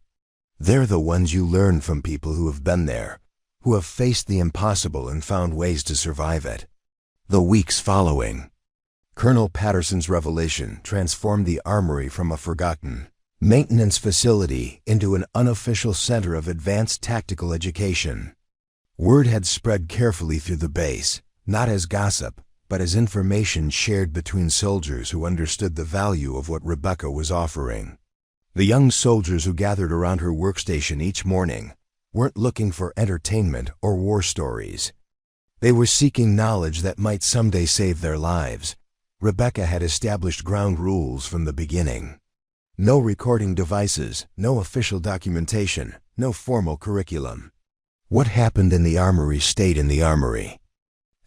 They're the ones you learn from people who have been there, who have faced the impossible and found ways to survive it. The weeks following, Colonel Patterson's revelation transformed the armory from a forgotten maintenance facility into an unofficial center of advanced tactical education. Word had spread carefully through the base, not as gossip, but as information shared between soldiers who understood the value of what Rebecca was offering. The young soldiers who gathered around her workstation each morning weren't looking for entertainment or war stories. They were seeking knowledge that might someday save their lives. Rebecca had established ground rules from the beginning. No recording devices, no official documentation, no formal curriculum. What happened in the armory stayed in the armory.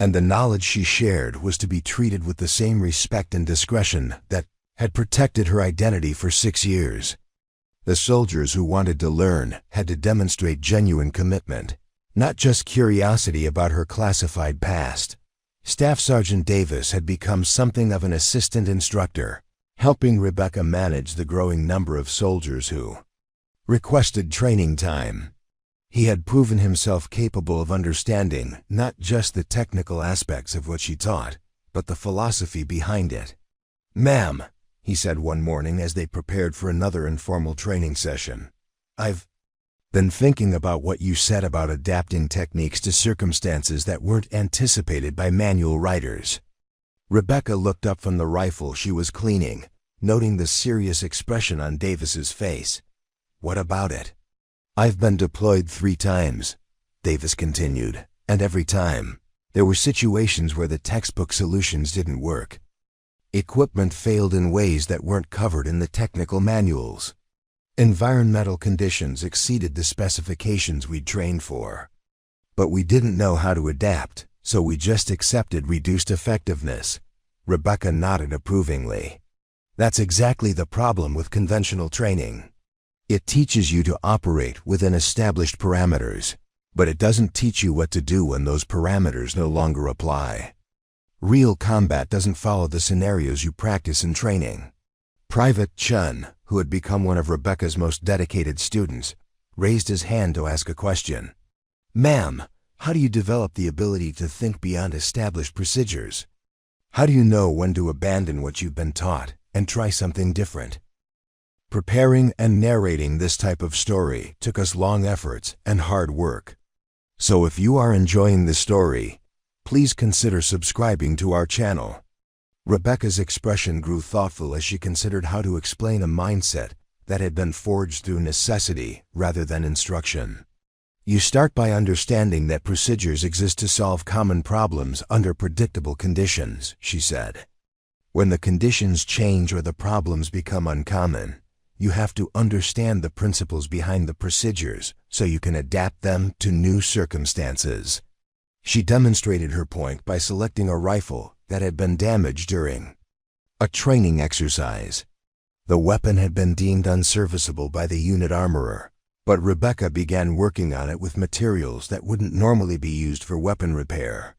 And the knowledge she shared was to be treated with the same respect and discretion that had protected her identity for 6 years. The soldiers who wanted to learn had to demonstrate genuine commitment, not just curiosity about her classified past. Staff Sergeant Davis had become something of an assistant instructor, helping Rebecca manage the growing number of soldiers who requested training time. He had proven himself capable of understanding not just the technical aspects of what she taught, but the philosophy behind it. "Ma'am," he said one morning as they prepared for another informal training session, "I've been thinking about what you said about adapting techniques to circumstances that weren't anticipated by manual writers." Rebecca looked up from the rifle she was cleaning, noting the serious expression on Davis's face. "What about it?" "I've been deployed 3 times, Davis continued, "and every time, there were situations where the textbook solutions didn't work. Equipment failed in ways that weren't covered in the technical manuals. Environmental conditions exceeded the specifications we'd trained for. But we didn't know how to adapt, so we just accepted reduced effectiveness." Rebecca nodded approvingly. "That's exactly the problem with conventional training. It teaches you to operate within established parameters, but it doesn't teach you what to do when those parameters no longer apply. Real combat doesn't follow the scenarios you practice in training." Private Chun, who had become one of Rebecca's most dedicated students, raised his hand to ask a question. "Ma'am, how do you develop the ability to think beyond established procedures? How do you know when to abandon what you've been taught and try something different?" Preparing and narrating this type of story took us long efforts and hard work. So if you are enjoying this story, please consider subscribing to our channel. Rebecca's expression grew thoughtful as she considered how to explain a mindset that had been forged through necessity rather than instruction. "You start by understanding that procedures exist to solve common problems under predictable conditions," she said. "When the conditions change or the problems become uncommon, you have to understand the principles behind the procedures so you can adapt them to new circumstances." She demonstrated her point by selecting a rifle that had been damaged during a training exercise. The weapon had been deemed unserviceable by the unit armorer, but Rebecca began working on it with materials that wouldn't normally be used for weapon repair.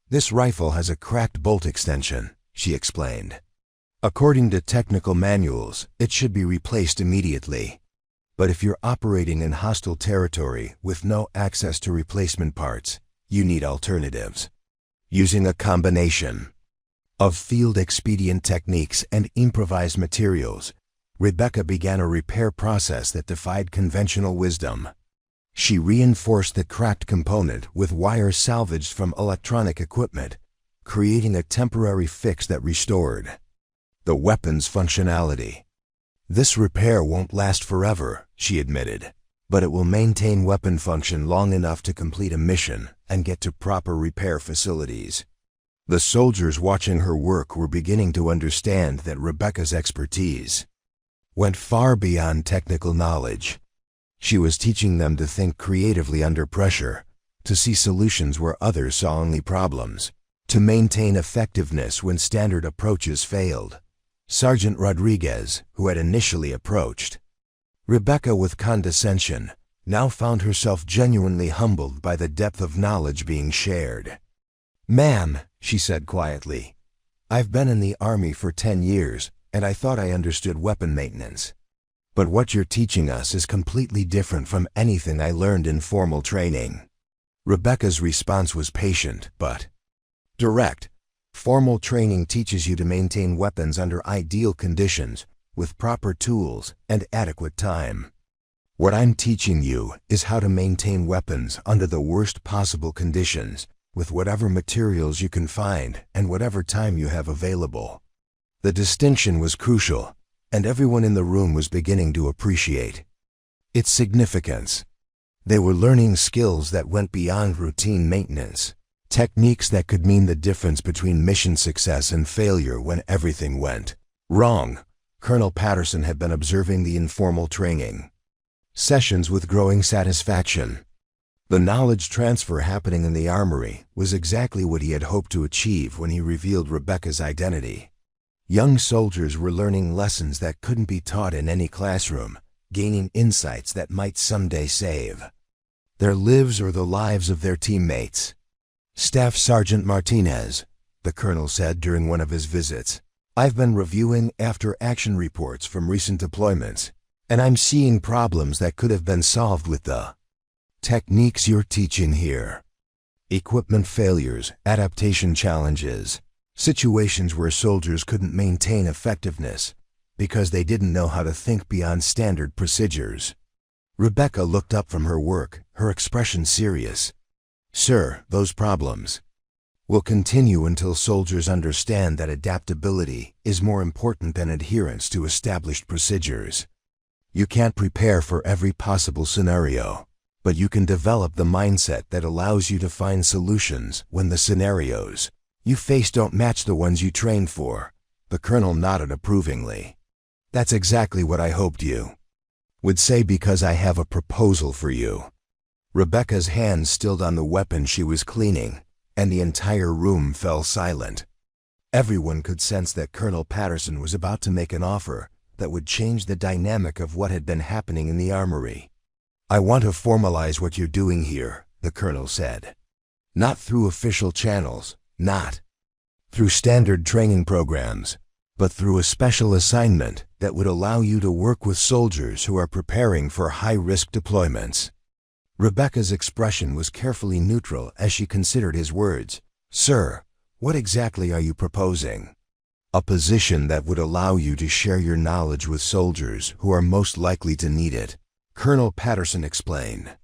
"This rifle has a cracked bolt extension," she explained. "According to technical manuals, it should be replaced immediately. But if you're operating in hostile territory with no access to replacement parts, you need alternatives." Using a combination of field expedient techniques and improvised materials, Rebecca began a repair process that defied conventional wisdom. She reinforced the cracked component with wire salvaged from electronic equipment, creating a temporary fix that restored the weapon's functionality. "This repair won't last forever," she admitted, "but it will maintain weapon function long enough to complete a mission and get to proper repair facilities." The soldiers watching her work were beginning to understand that Rebecca's expertise went far beyond technical knowledge. She was teaching them to think creatively under pressure, to see solutions where others saw only problems, to maintain effectiveness when standard approaches failed. Sergeant Rodriguez, who had initially approached Rebecca with condescension, now found herself genuinely humbled by the depth of knowledge being shared. "Ma'am," she said quietly, "I've been in the Army for 10 years, and I thought I understood weapon maintenance. But what you're teaching us is completely different from anything I learned in formal training." Rebecca's response was patient, but direct. Formal training teaches you to maintain weapons under ideal conditions, with proper tools and adequate time. What I'm teaching you is how to maintain weapons under the worst possible conditions, with whatever materials you can find and whatever time you have available. The distinction was crucial, and everyone in the room was beginning to appreciate its significance. They were learning skills that went beyond routine maintenance, techniques that could mean the difference between mission success and failure when everything went wrong. Colonel Patterson had been observing the informal training sessions with growing satisfaction. The knowledge transfer happening in the armory was exactly what he had hoped to achieve when he revealed Rebecca's identity. Young soldiers were learning lessons that couldn't be taught in any classroom, gaining insights that might someday save their lives or the lives of their teammates. "Staff Sergeant Martinez," the colonel said during one of his visits, "I've been reviewing after-action reports from recent deployments, and I'm seeing problems that could have been solved with the techniques you're teaching here. Equipment failures, adaptation challenges, situations where soldiers couldn't maintain effectiveness because they didn't know how to think beyond standard procedures." Rebecca looked up from her work, her expression serious. "Sir, those problems will continue until soldiers understand that adaptability is more important than adherence to established procedures. You can't prepare for every possible scenario, but you can develop the mindset that allows you to find solutions when the scenarios you face don't match the ones you trained for." The colonel nodded approvingly. "That's exactly what I hoped you would say, because I have a proposal for you." Rebecca's hand stilled on the weapon she was cleaning, and the entire room fell silent. Everyone could sense that Colonel Patterson was about to make an offer that would change the dynamic of what had been happening in the armory. "I want to formalize what you're doing here," the colonel said. "Not through official channels, not through standard training programs, but through a special assignment that would allow you to work with soldiers who are preparing for high-risk deployments." Rebecca's expression was carefully neutral as she considered his words. "Sir, what exactly are you proposing?" "A position that would allow you to share your knowledge with soldiers who are most likely to need it," Colonel Patterson explained.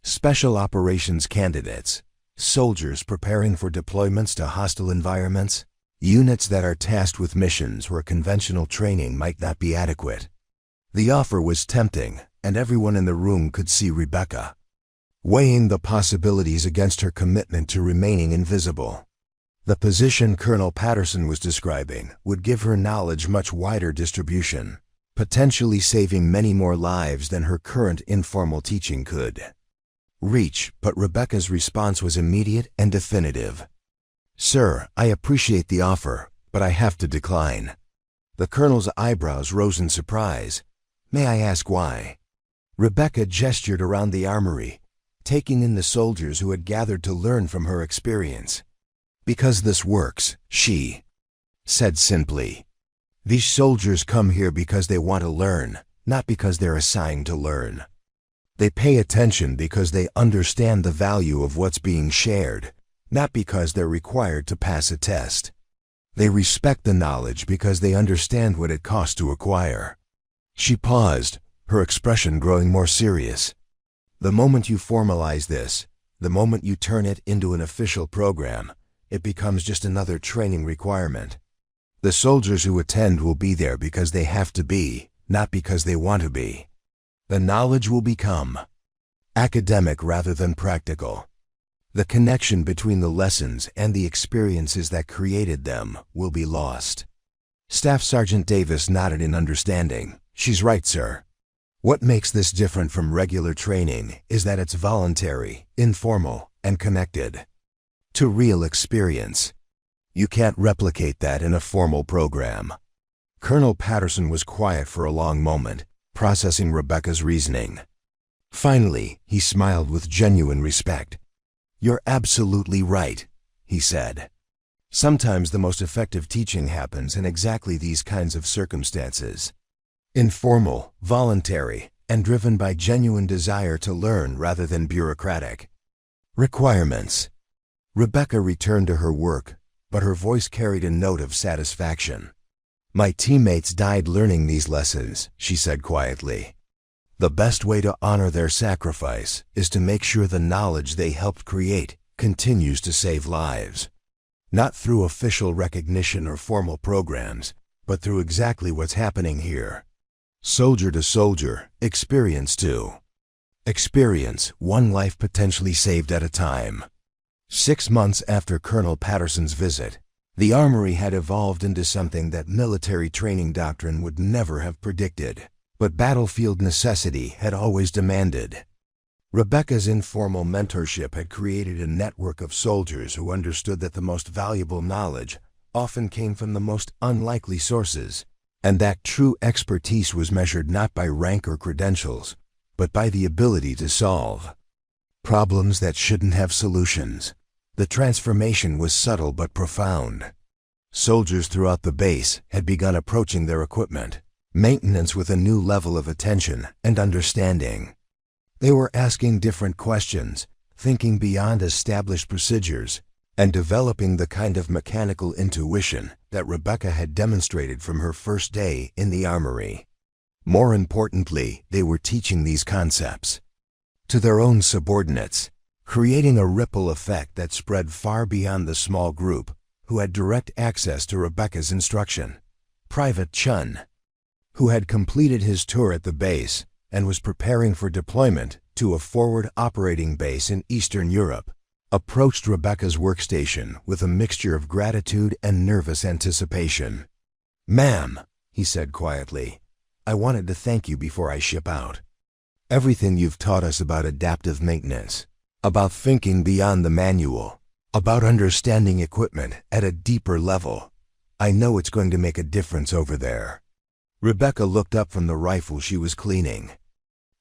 "Special operations candidates, soldiers preparing for deployments to hostile environments, units that are tasked with missions where conventional training might not be adequate." The offer was tempting, and everyone in the room could see Rebecca weighing the possibilities against her commitment to remaining invisible. The position Colonel Patterson was describing would give her knowledge much wider distribution, potentially saving many more lives than her current informal teaching could reach. But Rebecca's response was immediate and definitive. "Sir, I appreciate the offer, but I have to decline." The colonel's eyebrows rose in surprise. "May I ask why?" Rebecca gestured around the armory, taking in the soldiers who had gathered to learn from her experience. "Because this works," she said simply. "These soldiers come here because they want to learn, not because they're assigned to learn. They pay attention because they understand the value of what's being shared, not because they're required to pass a test. They respect the knowledge because they understand what it costs to acquire." She paused, her expression growing more serious. "The moment you formalize this, the moment you turn it into an official program, it becomes just another training requirement. The soldiers who attend will be there because they have to be, not because they want to be. The knowledge will become academic rather than practical. The connection between the lessons and the experiences that created them will be lost." Staff Sergeant Davis nodded in understanding. "She's right, sir. What makes this different from regular training is that it's voluntary, informal, and connected to real experience. You can't replicate that in a formal program." Colonel Patterson was quiet for a long moment, processing Rebecca's reasoning. Finally, he smiled with genuine respect. "You're absolutely right," he said. Sometimes the most effective teaching happens in exactly these kinds of circumstances. Informal, voluntary, and driven by genuine desire to learn rather than bureaucratic. Requirements. Rebecca returned to her work, but her voice carried a note of satisfaction. "My teammates died learning these lessons," she said quietly. "The best way to honor their sacrifice is to make sure the knowledge they helped create continues to save lives. Not through official recognition or formal programs, but through exactly what's happening here. Soldier to soldier, experience too. Experience, one life potentially saved at a time." 6 months after Colonel Patterson's visit, the armory had evolved into something that military training doctrine would never have predicted, but battlefield necessity had always demanded. Rebecca's informal mentorship had created a network of soldiers who understood that the most valuable knowledge often came from the most unlikely sources, and that true expertise was measured not by rank or credentials, but by the ability to solve problems that shouldn't have solutions. The transformation was subtle but profound. Soldiers throughout the base had begun approaching their equipment, maintenance with a new level of attention and understanding. They were asking different questions, thinking beyond established procedures, and developing the kind of mechanical intuition that Rebecca had demonstrated from her first day in the armory. More importantly, they were teaching these concepts to their own subordinates, creating a ripple effect that spread far beyond the small group who had direct access to Rebecca's instruction. Private Chun, who had completed his tour at the base and was preparing for deployment to a forward operating base in Eastern Europe, approached Rebecca's workstation with a mixture of gratitude and nervous anticipation. "Ma'am," he said quietly, "I wanted to thank you before I ship out. Everything you've taught us about adaptive maintenance, about thinking beyond the manual, about understanding equipment at a deeper level, I know it's going to make a difference over there." Rebecca looked up from the rifle she was cleaning,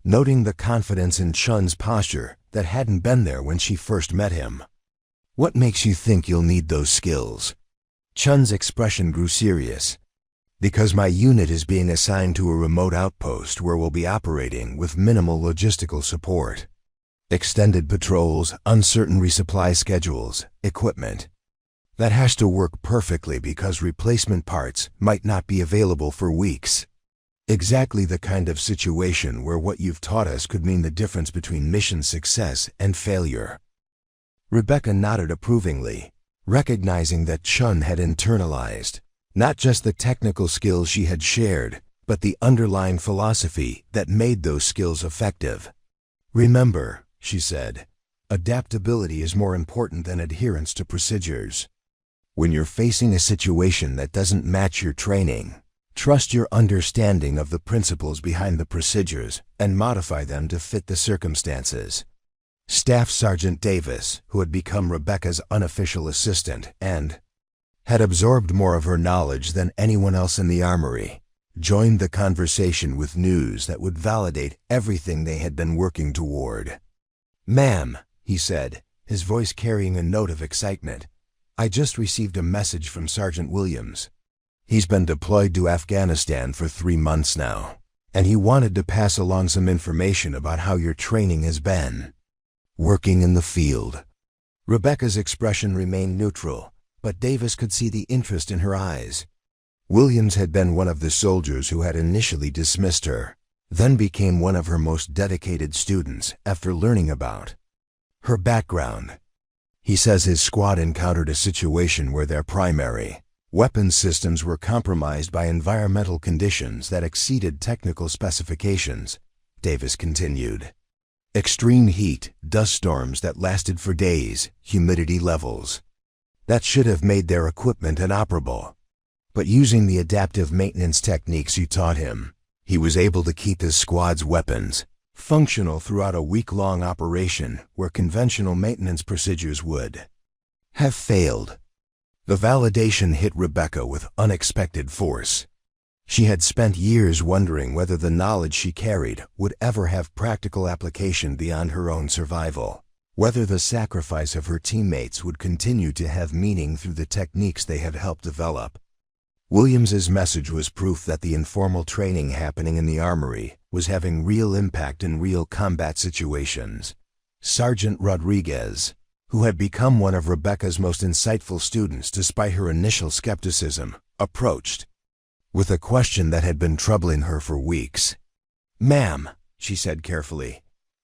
noting the confidence in Chun's posture that hadn't been there when she first met him. "What makes you think you'll need those skills?" Chun's expression grew serious. "Because my unit is being assigned to a remote outpost where we'll be operating with minimal logistical support. Extended patrols, uncertain resupply schedules, equipment. That has to work perfectly because replacement parts might not be available for weeks. Exactly the kind of situation where what you've taught us could mean the difference between mission success and failure." Rebecca nodded approvingly, recognizing that Chun had internalized not just the technical skills she had shared, but the underlying philosophy that made those skills effective. "Remember," she said, "adaptability is more important than adherence to procedures. When you're facing a situation that doesn't match your training, trust your understanding of the principles behind the procedures and modify them to fit the circumstances." Staff Sergeant Davis, who had become Rebecca's unofficial assistant and had absorbed more of her knowledge than anyone else in the armory, joined the conversation with news that would validate everything they had been working toward. "Ma'am," he said, his voice carrying a note of excitement, "I just received a message from Sergeant Williams. He's been deployed to Afghanistan for 3 months now, and he wanted to pass along some information about how your training has been working in the field." Rebecca's expression remained neutral, but Davis could see the interest in her eyes. Williams had been one of the soldiers who had initially dismissed her, then became one of her most dedicated students after learning about her background. He says his squad encountered a situation where their primary weapons systems were compromised by environmental conditions that exceeded technical specifications, Davis continued. Extreme heat, dust storms that lasted for days, humidity levels that should have made their equipment inoperable. But using the adaptive maintenance techniques you taught him, he was able to keep his squad's weapons functional throughout a week-long operation where conventional maintenance procedures would have failed. The validation hit Rebecca with unexpected force. She had spent years wondering whether the knowledge she carried would ever have practical application beyond her own survival. whether the sacrifice of her teammates would continue to have meaning through the techniques they had helped develop. Williams's message was proof that the informal training happening in the armory was having real impact in real combat situations. Sergeant Rodriguez, who had become one of Rebecca's most insightful students despite her initial skepticism, approached with a question that had been troubling her for weeks. "Ma'am," she said carefully,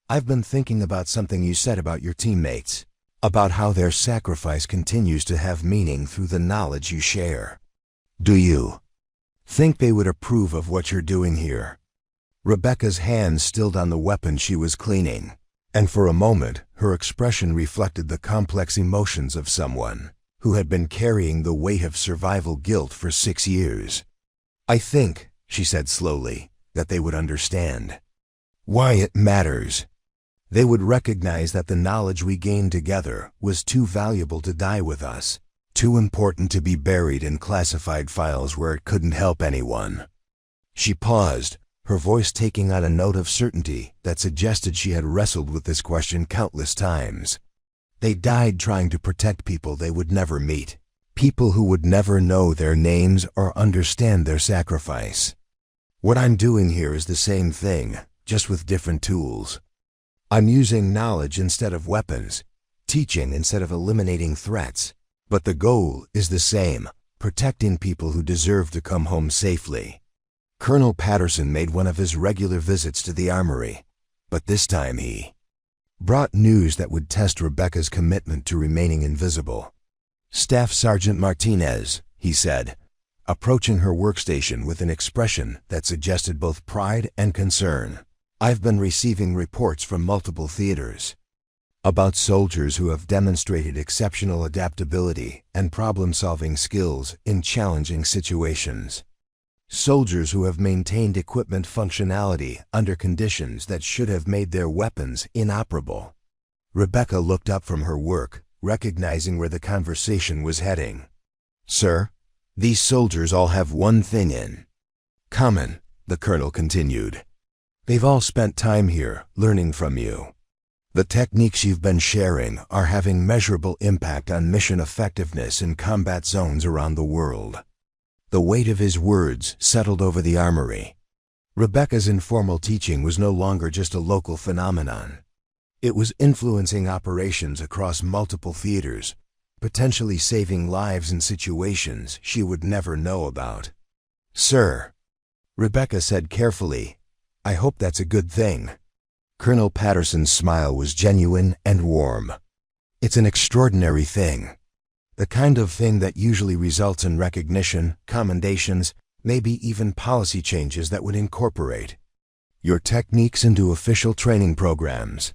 "I've been thinking about something you said about your teammates, about how their sacrifice continues to have meaning through the knowledge you share. Do you think they would approve of what you're doing here?" Rebecca's hands stilled on the weapon she was cleaning, and for a moment her expression reflected the complex emotions of someone who had been carrying the weight of survival guilt for 6 years. "I think," she said slowly, "that they would understand why it matters. They would recognize that the knowledge we gained together was too valuable to die with us, too important to be buried in classified files where it couldn't help anyone." She paused, her voice taking on a note of certainty that suggested she had wrestled with this question countless times. "They died trying to protect people they would never meet, people who would never know their names or understand their sacrifice. What I'm doing here is the same thing, just with different tools. I'm using knowledge instead of weapons, teaching instead of eliminating threats, but the goal is the same, protecting people who deserve to come home safely." Colonel Patterson made one of his regular visits to the armory, but this time he brought news that would test Rebecca's commitment to remaining invisible. "Staff Sergeant Martinez," he said, approaching her workstation with an expression that suggested both pride and concern, "I've been receiving reports from multiple theaters about soldiers who have demonstrated exceptional adaptability and problem-solving skills in challenging situations. Soldiers who have maintained equipment functionality under conditions that should have made their weapons inoperable." Rebecca looked up from her work, recognizing where the conversation was heading. "Sir, these soldiers all have one thing in common," the colonel continued. "They've all spent time here, learning from you. The techniques you've been sharing are having measurable impact on mission effectiveness in combat zones around the world." The weight of his words settled over the armory. Rebecca's informal teaching was no longer just a local phenomenon. It was influencing operations across multiple theaters, potentially saving lives in situations she would never know about. "Sir," Rebecca said carefully, "I hope that's a good thing." Colonel Patterson's smile was genuine and warm. "It's an extraordinary thing. The kind of thing that usually results in recognition, commendations, maybe even policy changes that would incorporate your techniques into official training programs."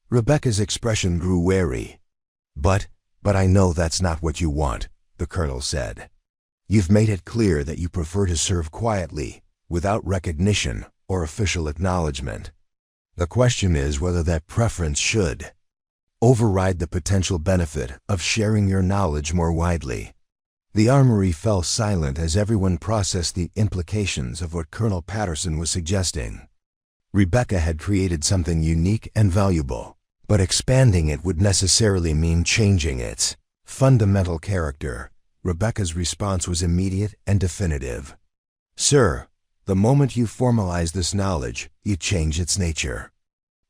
Rebecca's expression grew wary. But I know that's not what you want," the colonel said. "You've made it clear that you prefer to serve quietly, without recognition or official acknowledgement. The question is whether that preference should override the potential benefit of sharing your knowledge more widely." The armory fell silent as everyone processed the implications of what Colonel Patterson was suggesting. Rebecca had created something unique and valuable, but expanding it would necessarily mean changing its fundamental character. Rebecca's response was immediate and definitive. "Sir, the moment you formalize this knowledge, you change its nature.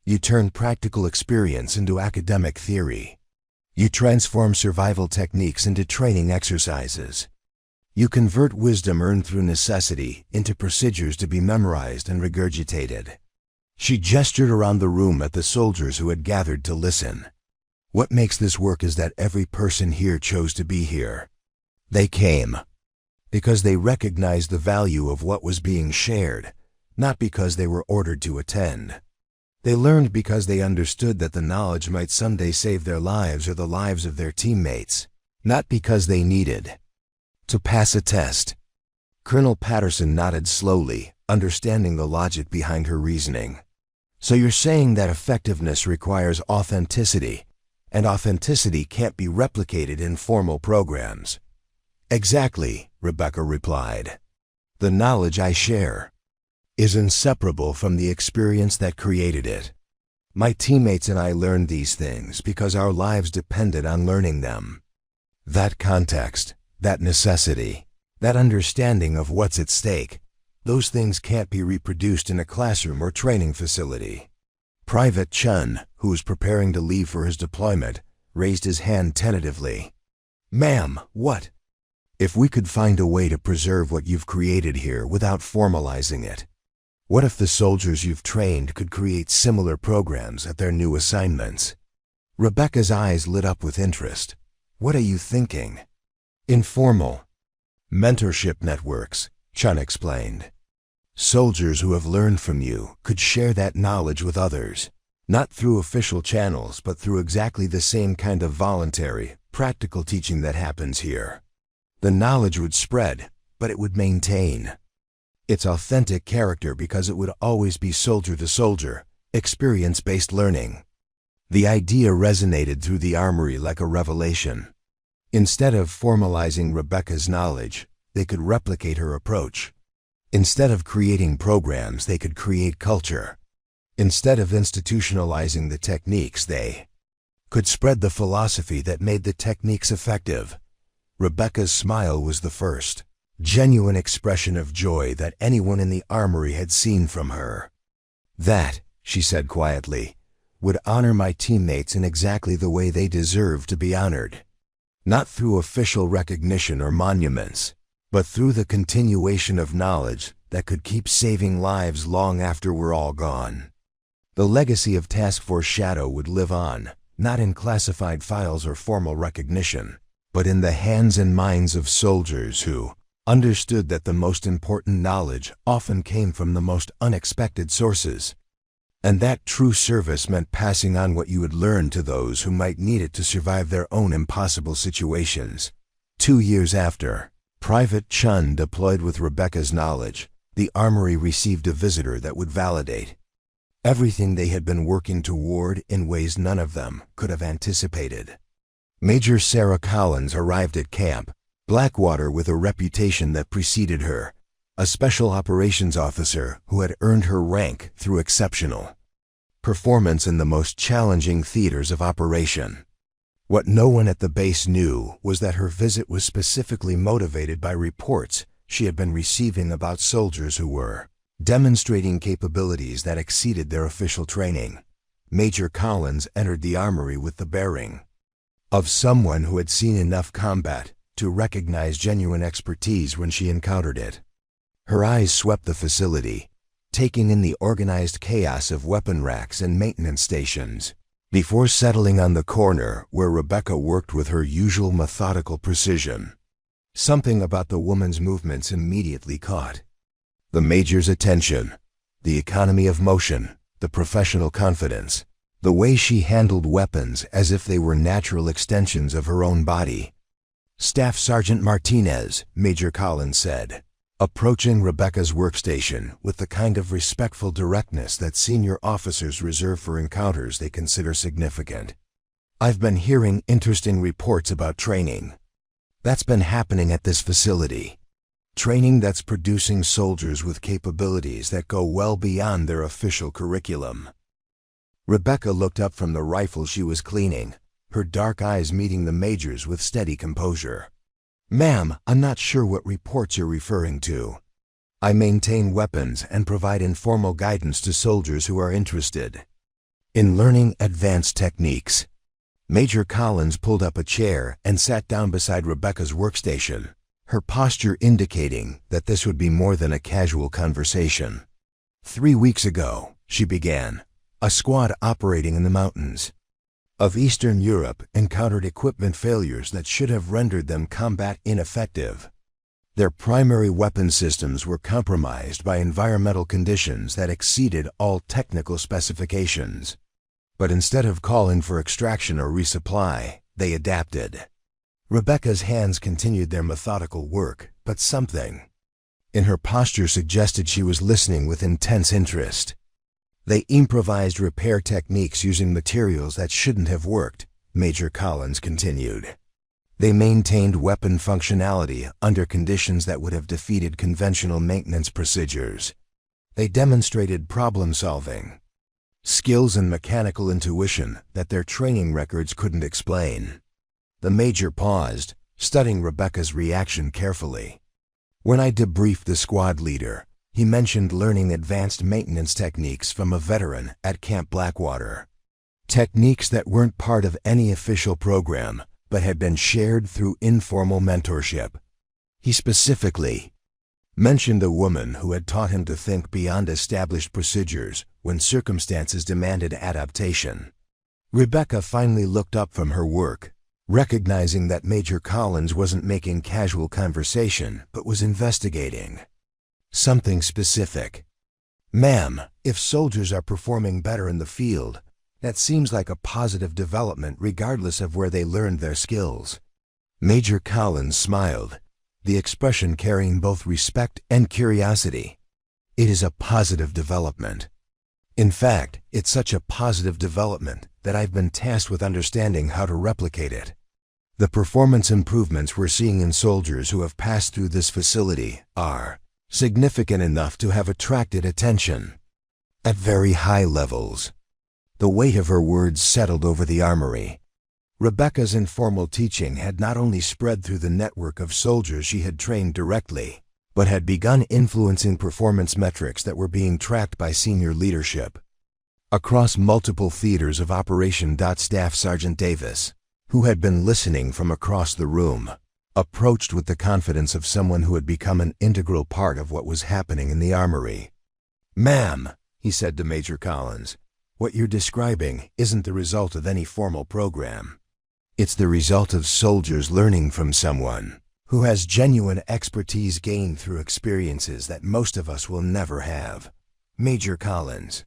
You turn practical experience into academic theory. You transform survival techniques into training exercises. You convert wisdom earned through necessity into procedures to be memorized and regurgitated." She gestured around the room at the soldiers who had gathered to listen. "What makes this work is that every person here chose to be here. They came because they recognized the value of what was being shared, not because they were ordered to attend. They learned because they understood that the knowledge might someday save their lives or the lives of their teammates, not because they needed to pass a test." Colonel Patterson nodded slowly, understanding the logic behind her reasoning. "So you're saying that effectiveness requires authenticity, and authenticity can't be replicated in formal programs." "Exactly," Rebecca replied. "The knowledge I share is inseparable from the experience that created it. My teammates and I learned these things because our lives depended on learning them. That context, that necessity, that understanding of what's at stake, those things can't be reproduced in a classroom or training facility. Private Chun, who was preparing to leave for his deployment, raised his hand tentatively. "Ma'am, what? If we could find a way to preserve what you've created here without formalizing it, what if the soldiers you've trained could create similar programs at their new assignments?" Rebecca's eyes lit up with interest. "What are you thinking?" "Informal mentorship networks," Chun explained. "Soldiers who have learned from you could share that knowledge with others, not through official channels, but through exactly the same kind of voluntary, practical teaching that happens here. The knowledge would spread, but it would maintain its authentic character because it would always be soldier to soldier, experience-based learning." The idea resonated through the armory like a revelation. Instead of formalizing Rebecca's knowledge, they could replicate her approach. Instead of creating programs, they could create culture. Instead of institutionalizing the techniques, they could spread the philosophy that made the techniques effective. Rebecca's smile was the first genuine expression of joy that anyone in the armory had seen from her. "That," she said quietly, "would honor my teammates in exactly the way they deserve to be honored. Not through official recognition or monuments, but through the continuation of knowledge that could keep saving lives long after we're all gone." The legacy of Task Force Shadow would live on, not in classified files or formal recognition, but in the hands and minds of soldiers who understood that the most important knowledge often came from the most unexpected sources, and that true service meant passing on what you had learned to those who might need it to survive their own impossible situations. 2 years after Private Chun deployed with Rebecca's knowledge, the armory received a visitor that would validate everything they had been working toward in ways none of them could have anticipated. Major Sarah Collins arrived at Camp Blackwater with a reputation that preceded her, a special operations officer who had earned her rank through exceptional performance in the most challenging theaters of operation. What no one at the base knew was that her visit was specifically motivated by reports she had been receiving about soldiers who were demonstrating capabilities that exceeded their official training. Major Collins entered the armory with the bearing of someone who had seen enough combat to recognize genuine expertise when she encountered it. Her eyes swept the facility, taking in the organized chaos of weapon racks and maintenance stations, before settling on the corner where Rebecca worked with her usual methodical precision. Something about the woman's movements immediately caught the major's attention: the economy of motion, the professional confidence, the way she handled weapons as if they were natural extensions of her own body. "Staff Sergeant Martinez," Major Collins said, approaching Rebecca's workstation with the kind of respectful directness that senior officers reserve for encounters they consider significant. "I've been hearing interesting reports about training that's been happening at this facility. Training that's producing soldiers with capabilities that go well beyond their official curriculum." Rebecca looked up from the rifle she was cleaning, her dark eyes meeting the major's with steady composure. "Ma'am, I'm not sure what reports you're referring to. I maintain weapons and provide informal guidance to soldiers who are interested in learning advanced techniques." Major Collins pulled up a chair and sat down beside Rebecca's workstation, her posture indicating that this would be more than a casual conversation. "3 weeks ago," she began, "a squad operating in the mountains of Eastern Europe encountered equipment failures that should have rendered them combat ineffective. Their primary weapon systems were compromised by environmental conditions that exceeded all technical specifications. But instead of calling for extraction or resupply, they adapted." Rebecca's hands continued their methodical work, but something in her posture suggested she was listening with intense interest. "They improvised repair techniques using materials that shouldn't have worked," Major Collins continued. "They maintained weapon functionality under conditions that would have defeated conventional maintenance procedures. They demonstrated problem solving skills and mechanical intuition that their training records couldn't explain. The Major paused, studying Rebecca's reaction carefully. When I debriefed the squad leader, he mentioned learning advanced maintenance techniques from a veteran at Camp Blackwater. Techniques that weren't part of any official program, but had been shared through informal mentorship. He specifically mentioned a woman who had taught him to think beyond established procedures when circumstances demanded adaptation. Rebecca finally looked up from her work, recognizing that Major Collins wasn't making casual conversation but was investigating something specific. "Ma'am, if soldiers are performing better in the field, that seems like a positive development regardless of where they learned their skills." Major Collins smiled, the expression carrying both respect and curiosity. "It is a positive development. In fact, it's such a positive development that I've been tasked with understanding how to replicate it. The performance improvements we're seeing in soldiers who have passed through this facility are significant enough to have attracted attention at very high levels." The weight of her words settled over the armory. Rebecca's informal teaching had not only spread through the network of soldiers she had trained directly, but had begun influencing performance metrics that were being tracked by senior leadership. Across multiple theaters of operation. Staff Sergeant Davis, who had been listening from across the room, approached with the confidence of someone who had become an integral part of what was happening in the armory. "Ma'am," he said to Major Collins, "what you're describing isn't the result of any formal program. It's the result of soldiers learning from someone who has genuine expertise gained through experiences that most of us will never have." Major Collins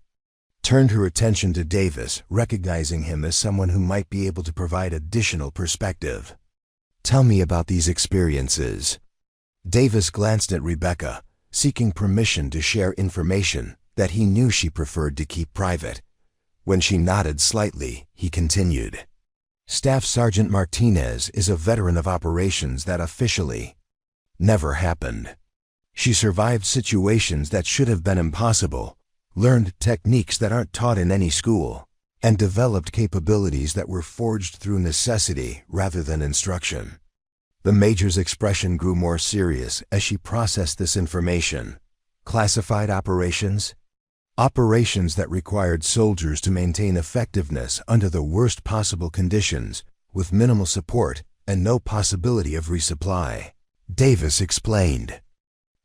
turned her attention to Davis, recognizing him as someone who might be able to provide additional perspective. "Tell me about these experiences." Davis glanced at Rebecca, seeking permission to share information that he knew she preferred to keep private. When she nodded slightly, he continued. "Staff Sergeant Martinez is a veteran of operations that officially never happened. She survived situations that should have been impossible, learned techniques that aren't taught in any school, and developed capabilities that were forged through necessity rather than instruction." The Major's expression grew more serious as she processed this information. Classified operations? Operations that required soldiers to maintain effectiveness under the worst possible conditions, with minimal support and no possibility of resupply. Davis explained.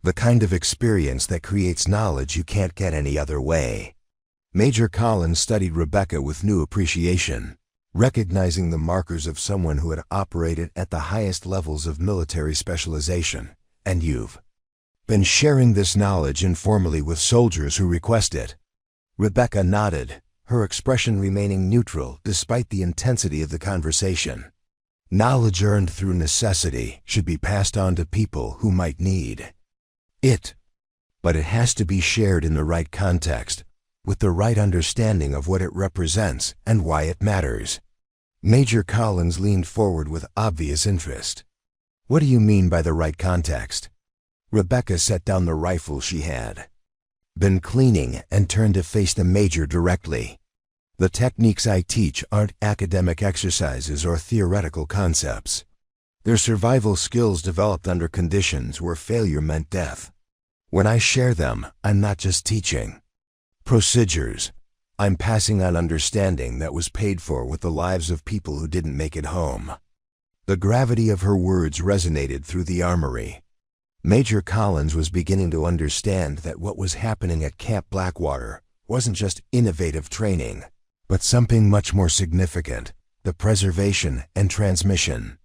"The kind of experience that creates knowledge you can't get any other way." Major Collins studied Rebecca with new appreciation, recognizing the markers of someone who had operated at the highest levels of military specialization. "And you've been sharing this knowledge informally with soldiers who request it?" Rebecca nodded, her expression remaining neutral despite the intensity of the conversation. "Knowledge earned through necessity should be passed on to people who might need it. But it has to be shared in the right context, with the right understanding of what it represents and why it matters." Major Collins leaned forward with obvious interest. "What do you mean by the right context?" Rebecca set down the rifle she had been cleaning and turned to face the Major directly. "The techniques I teach aren't academic exercises or theoretical concepts. They're survival skills developed under conditions where failure meant death. When I share them, I'm not just teaching procedures. I'm passing on understanding that was paid for with the lives of people who didn't make it home." The gravity of her words resonated through the armory. Major Collins was beginning to understand that what was happening at Camp Blackwater wasn't just innovative training, but something much more significant: the preservation and transmission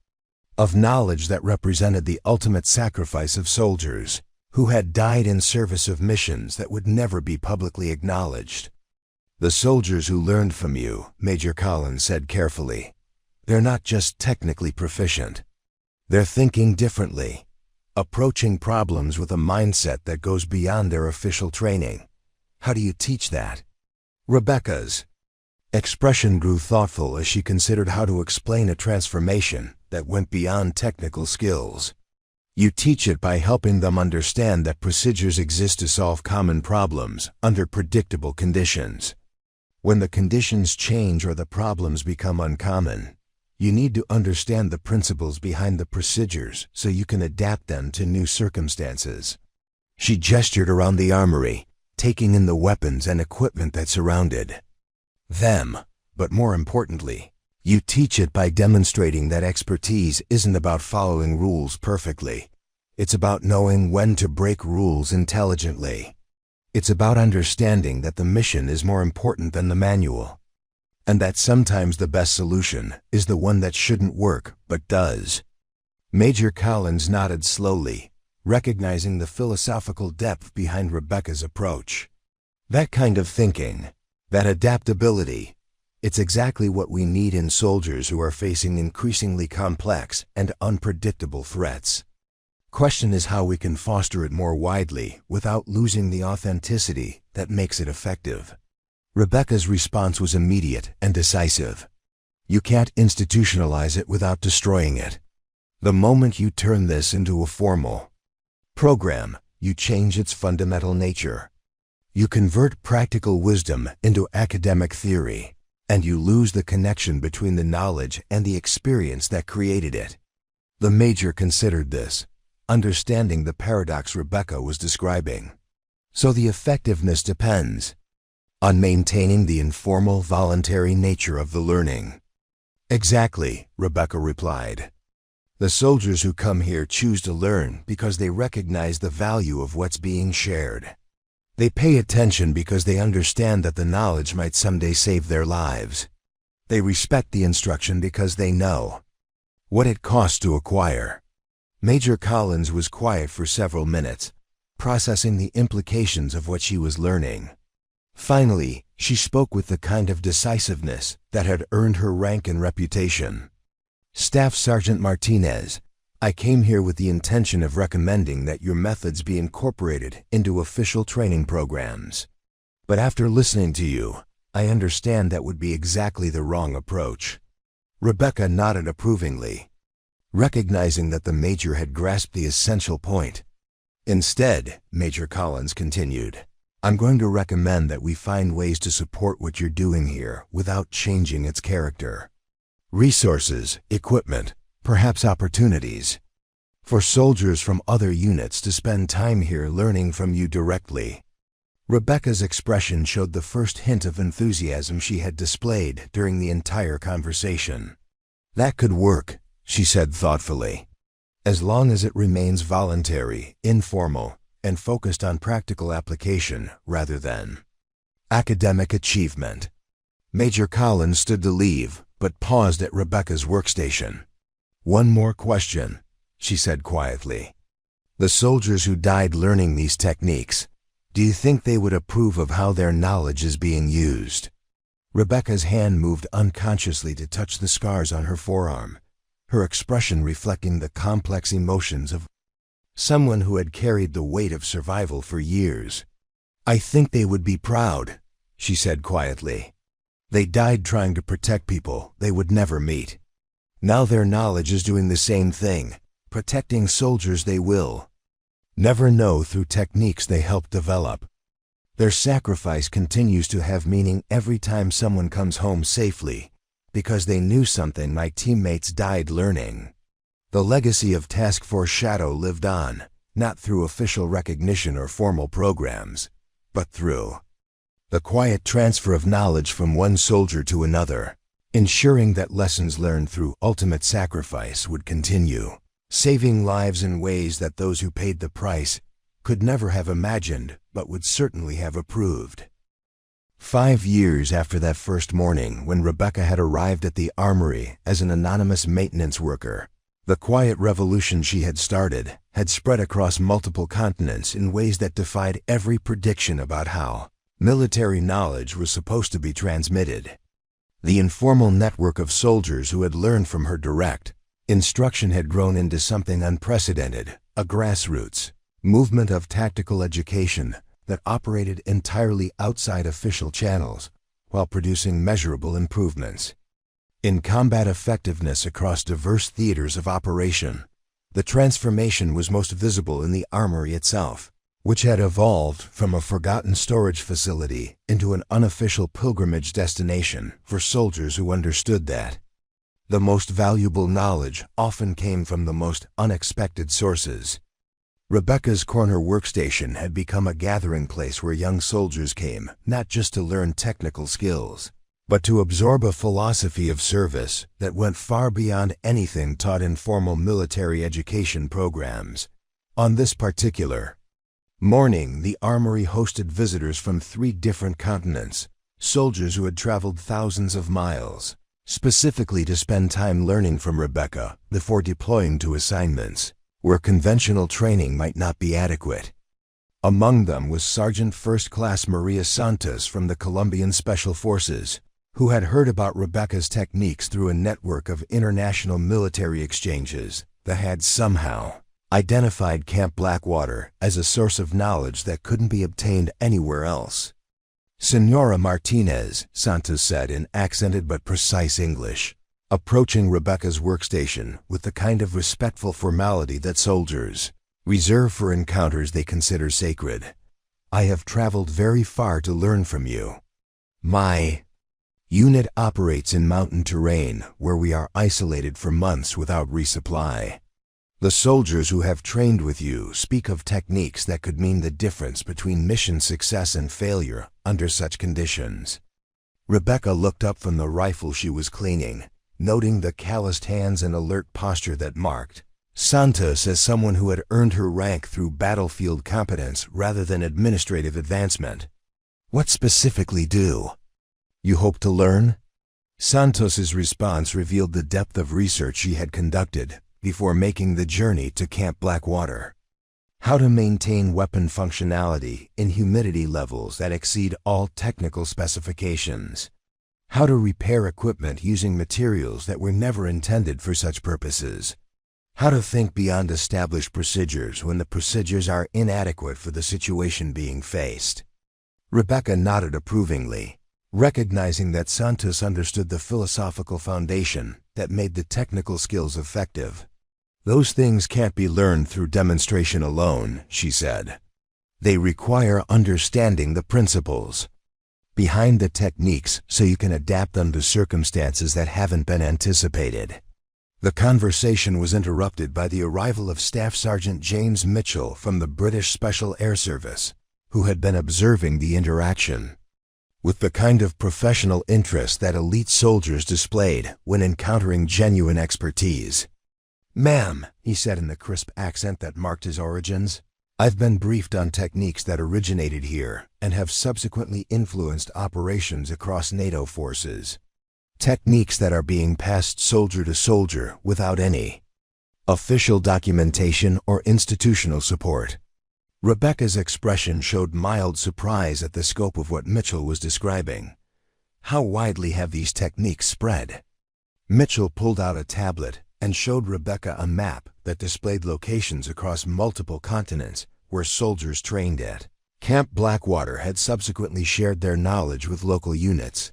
of knowledge that represented the ultimate sacrifice of soldiers who had died in service of missions that would never be publicly acknowledged. "The soldiers who learned from you," Major Collins said carefully, "they're not just technically proficient. They're thinking differently, approaching problems with a mindset that goes beyond their official training. How do you teach that?" Rebecca's expression grew thoughtful as she considered how to explain a transformation that went beyond technical skills. "You teach it by helping them understand that procedures exist to solve common problems under predictable conditions. When the conditions change or the problems become uncommon, you need to understand the principles behind the procedures so you can adapt them to new circumstances. She gestured around the armory, taking in the weapons and equipment that surrounded them. But more importantly, you teach it by demonstrating that expertise isn't about following rules perfectly. It's about knowing when to break rules intelligently. It's about understanding that the mission is more important than the manual, and that sometimes the best solution is the one that shouldn't work but does. Major Collins nodded slowly, recognizing the philosophical depth behind Rebecca's approach. That kind of thinking, that adaptability, it's exactly what we need in soldiers who are facing increasingly complex and unpredictable threats. Question is how we can foster it more widely without losing the authenticity that makes it effective. Rebecca's response was immediate and decisive. You can't institutionalize it without destroying it. The moment you turn this into a formal program, you change its fundamental nature. You convert practical wisdom into academic theory, and you lose the connection between the knowledge and the experience that created it. The Major considered this, understanding the paradox Rebecca was describing. So the effectiveness depends on maintaining the informal, voluntary nature of the learning. Exactly, Rebecca replied. The soldiers who come here choose to learn because they recognize the value of what's being shared. They pay attention because they understand that the knowledge might someday save their lives. They respect the instruction because they know what it costs to acquire. Major Collins was quiet for several minutes, processing the implications of what she was learning. Finally, she spoke with the kind of decisiveness that had earned her rank and reputation. Staff Sergeant Martinez, I came here with the intention of recommending that your methods be incorporated into official training programs. But after listening to you, I understand that would be exactly the wrong approach. Rebecca nodded approvingly, recognizing that the Major had grasped the essential point. Instead, Major Collins continued, I'm going to recommend that we find ways to support what you're doing here without changing its character. Resources, equipment, perhaps opportunities for soldiers from other units to spend time here learning from you directly. Rebecca's expression showed the first hint of enthusiasm she had displayed during the entire conversation. That could work, she said thoughtfully, as long as it remains voluntary, informal, and focused on practical application rather than academic achievement. Major Collins stood to leave, but paused at Rebecca's workstation. One more question, she said quietly. The soldiers who died learning these techniques, do you think they would approve of how their knowledge is being used? Rebecca's hand moved unconsciously to touch the scars on her forearm, her expression reflecting the complex emotions of someone who had carried the weight of survival for years. I think they would be proud, she said quietly. They died trying to protect people they would never meet. Now their knowledge is doing the same thing, protecting soldiers they will never know through techniques they helped develop. Their sacrifice continues to have meaning every time someone comes home safely, because they knew something my teammates died learning. The legacy of Task Force Shadow lived on, not through official recognition or formal programs, but through the quiet transfer of knowledge from one soldier to another, ensuring that lessons learned through ultimate sacrifice would continue, saving lives in ways that those who paid the price could never have imagined but would certainly have approved. 5 years after that first morning when Rebecca had arrived at the armory as an anonymous maintenance worker, the quiet revolution she had started had spread across multiple continents in ways that defied every prediction about how military knowledge was supposed to be transmitted. The informal network of soldiers who had learned from her direct instruction had grown into something unprecedented, a grassroots movement of tactical education that operated entirely outside official channels while producing measurable improvements in combat effectiveness across diverse theaters of operation. The transformation was most visible in the armory itself. which had evolved from a forgotten storage facility into an unofficial pilgrimage destination for soldiers who understood that the most valuable knowledge often came from the most unexpected sources. Rebecca's corner workstation had become a gathering place where young soldiers came not just to learn technical skills, but to absorb a philosophy of service that went far beyond anything taught in formal military education programs. On this particular morning, the armory hosted visitors from 3 different continents, soldiers who had traveled thousands of miles, specifically to spend time learning from Rebecca before deploying to assignments where conventional training might not be adequate. Among them was Sergeant First Class Maria Santos from the Colombian Special Forces, who had heard about Rebecca's techniques through a network of international military exchanges that had somehow identified Camp Blackwater as a source of knowledge that couldn't be obtained anywhere else. "Senora Martinez," Santos said in accented but precise English, approaching Rebecca's workstation with the kind of respectful formality that soldiers reserve for encounters they consider sacred. "I have traveled very far to learn from you. My unit operates in mountain terrain where we are isolated for months without resupply. The soldiers who have trained with you speak of techniques that could mean the difference between mission success and failure under such conditions." Rebecca looked up from the rifle she was cleaning, noting the calloused hands and alert posture that marked Santos as someone who had earned her rank through battlefield competence rather than administrative advancement. "What specifically do you hope to learn?" Santos's response revealed the depth of research she had conducted before making the journey to Camp Blackwater. How to maintain weapon functionality in humidity levels that exceed all technical specifications. How to repair equipment using materials that were never intended for such purposes. How to think beyond established procedures when the procedures are inadequate for the situation being faced. Rebecca nodded approvingly, recognizing that Santos understood the philosophical foundation that made the technical skills effective. "Those things can't be learned through demonstration alone," she said. "They require understanding the principles behind the techniques so you can adapt them to circumstances that haven't been anticipated." The conversation was interrupted by the arrival of Staff Sergeant James Mitchell from the British Special Air Service, who had been observing the interaction with the kind of professional interest that elite soldiers displayed when encountering genuine expertise. "Ma'am," he said in the crisp accent that marked his origins, "I've been briefed on techniques that originated here and have subsequently influenced operations across NATO forces. Techniques that are being passed soldier to soldier without any official documentation or institutional support." Rebecca's expression showed mild surprise at the scope of what Mitchell was describing. "How widely have these techniques spread?" Mitchell pulled out a tablet and showed Rebecca a map that displayed locations across multiple continents where soldiers trained at. Camp Blackwater had subsequently shared their knowledge with local units.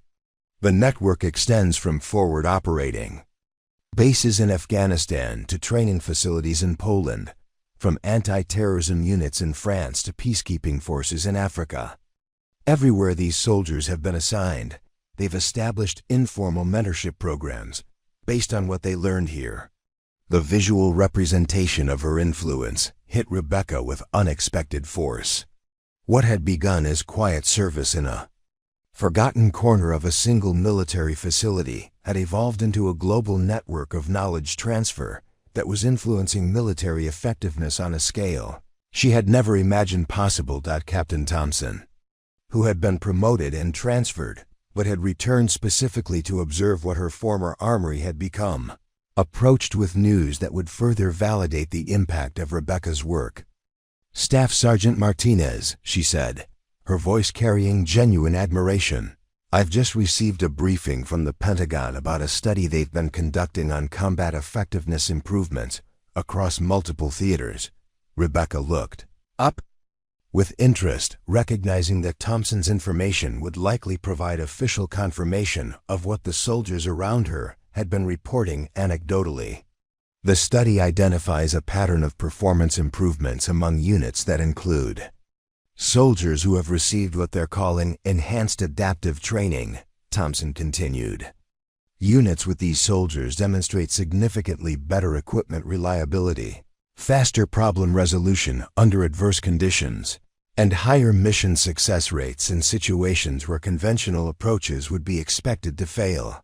The network extends from forward operating bases in Afghanistan to training facilities in Poland, from anti-terrorism units in France to peacekeeping forces in Africa. Everywhere these soldiers have been assigned, they've established informal mentorship programs based on what they learned here. The visual representation of her influence hit Rebecca with unexpected force. What had begun as quiet service in a forgotten corner of a single military facility had evolved into a global network of knowledge transfer that was influencing military effectiveness on a scale she had never imagined possible. Captain Thompson, who had been promoted and transferred but had returned specifically to observe what her former armory had become, approached with news that would further validate the impact of Rebecca's work. "Staff Sergeant Martinez," she said, her voice carrying genuine admiration, "I've just received a briefing from the Pentagon about a study they've been conducting on combat effectiveness improvements across multiple theaters." Rebecca looked up with interest, recognizing that Thompson's information would likely provide official confirmation of what the soldiers around her had been reporting anecdotally. The study identifies a pattern of performance improvements among units that include Soldiers who have received what they're calling enhanced adaptive training, Thompson continued. Units with these soldiers demonstrate significantly better equipment reliability, faster problem resolution under adverse conditions, and higher mission success rates in situations where conventional approaches would be expected to fail.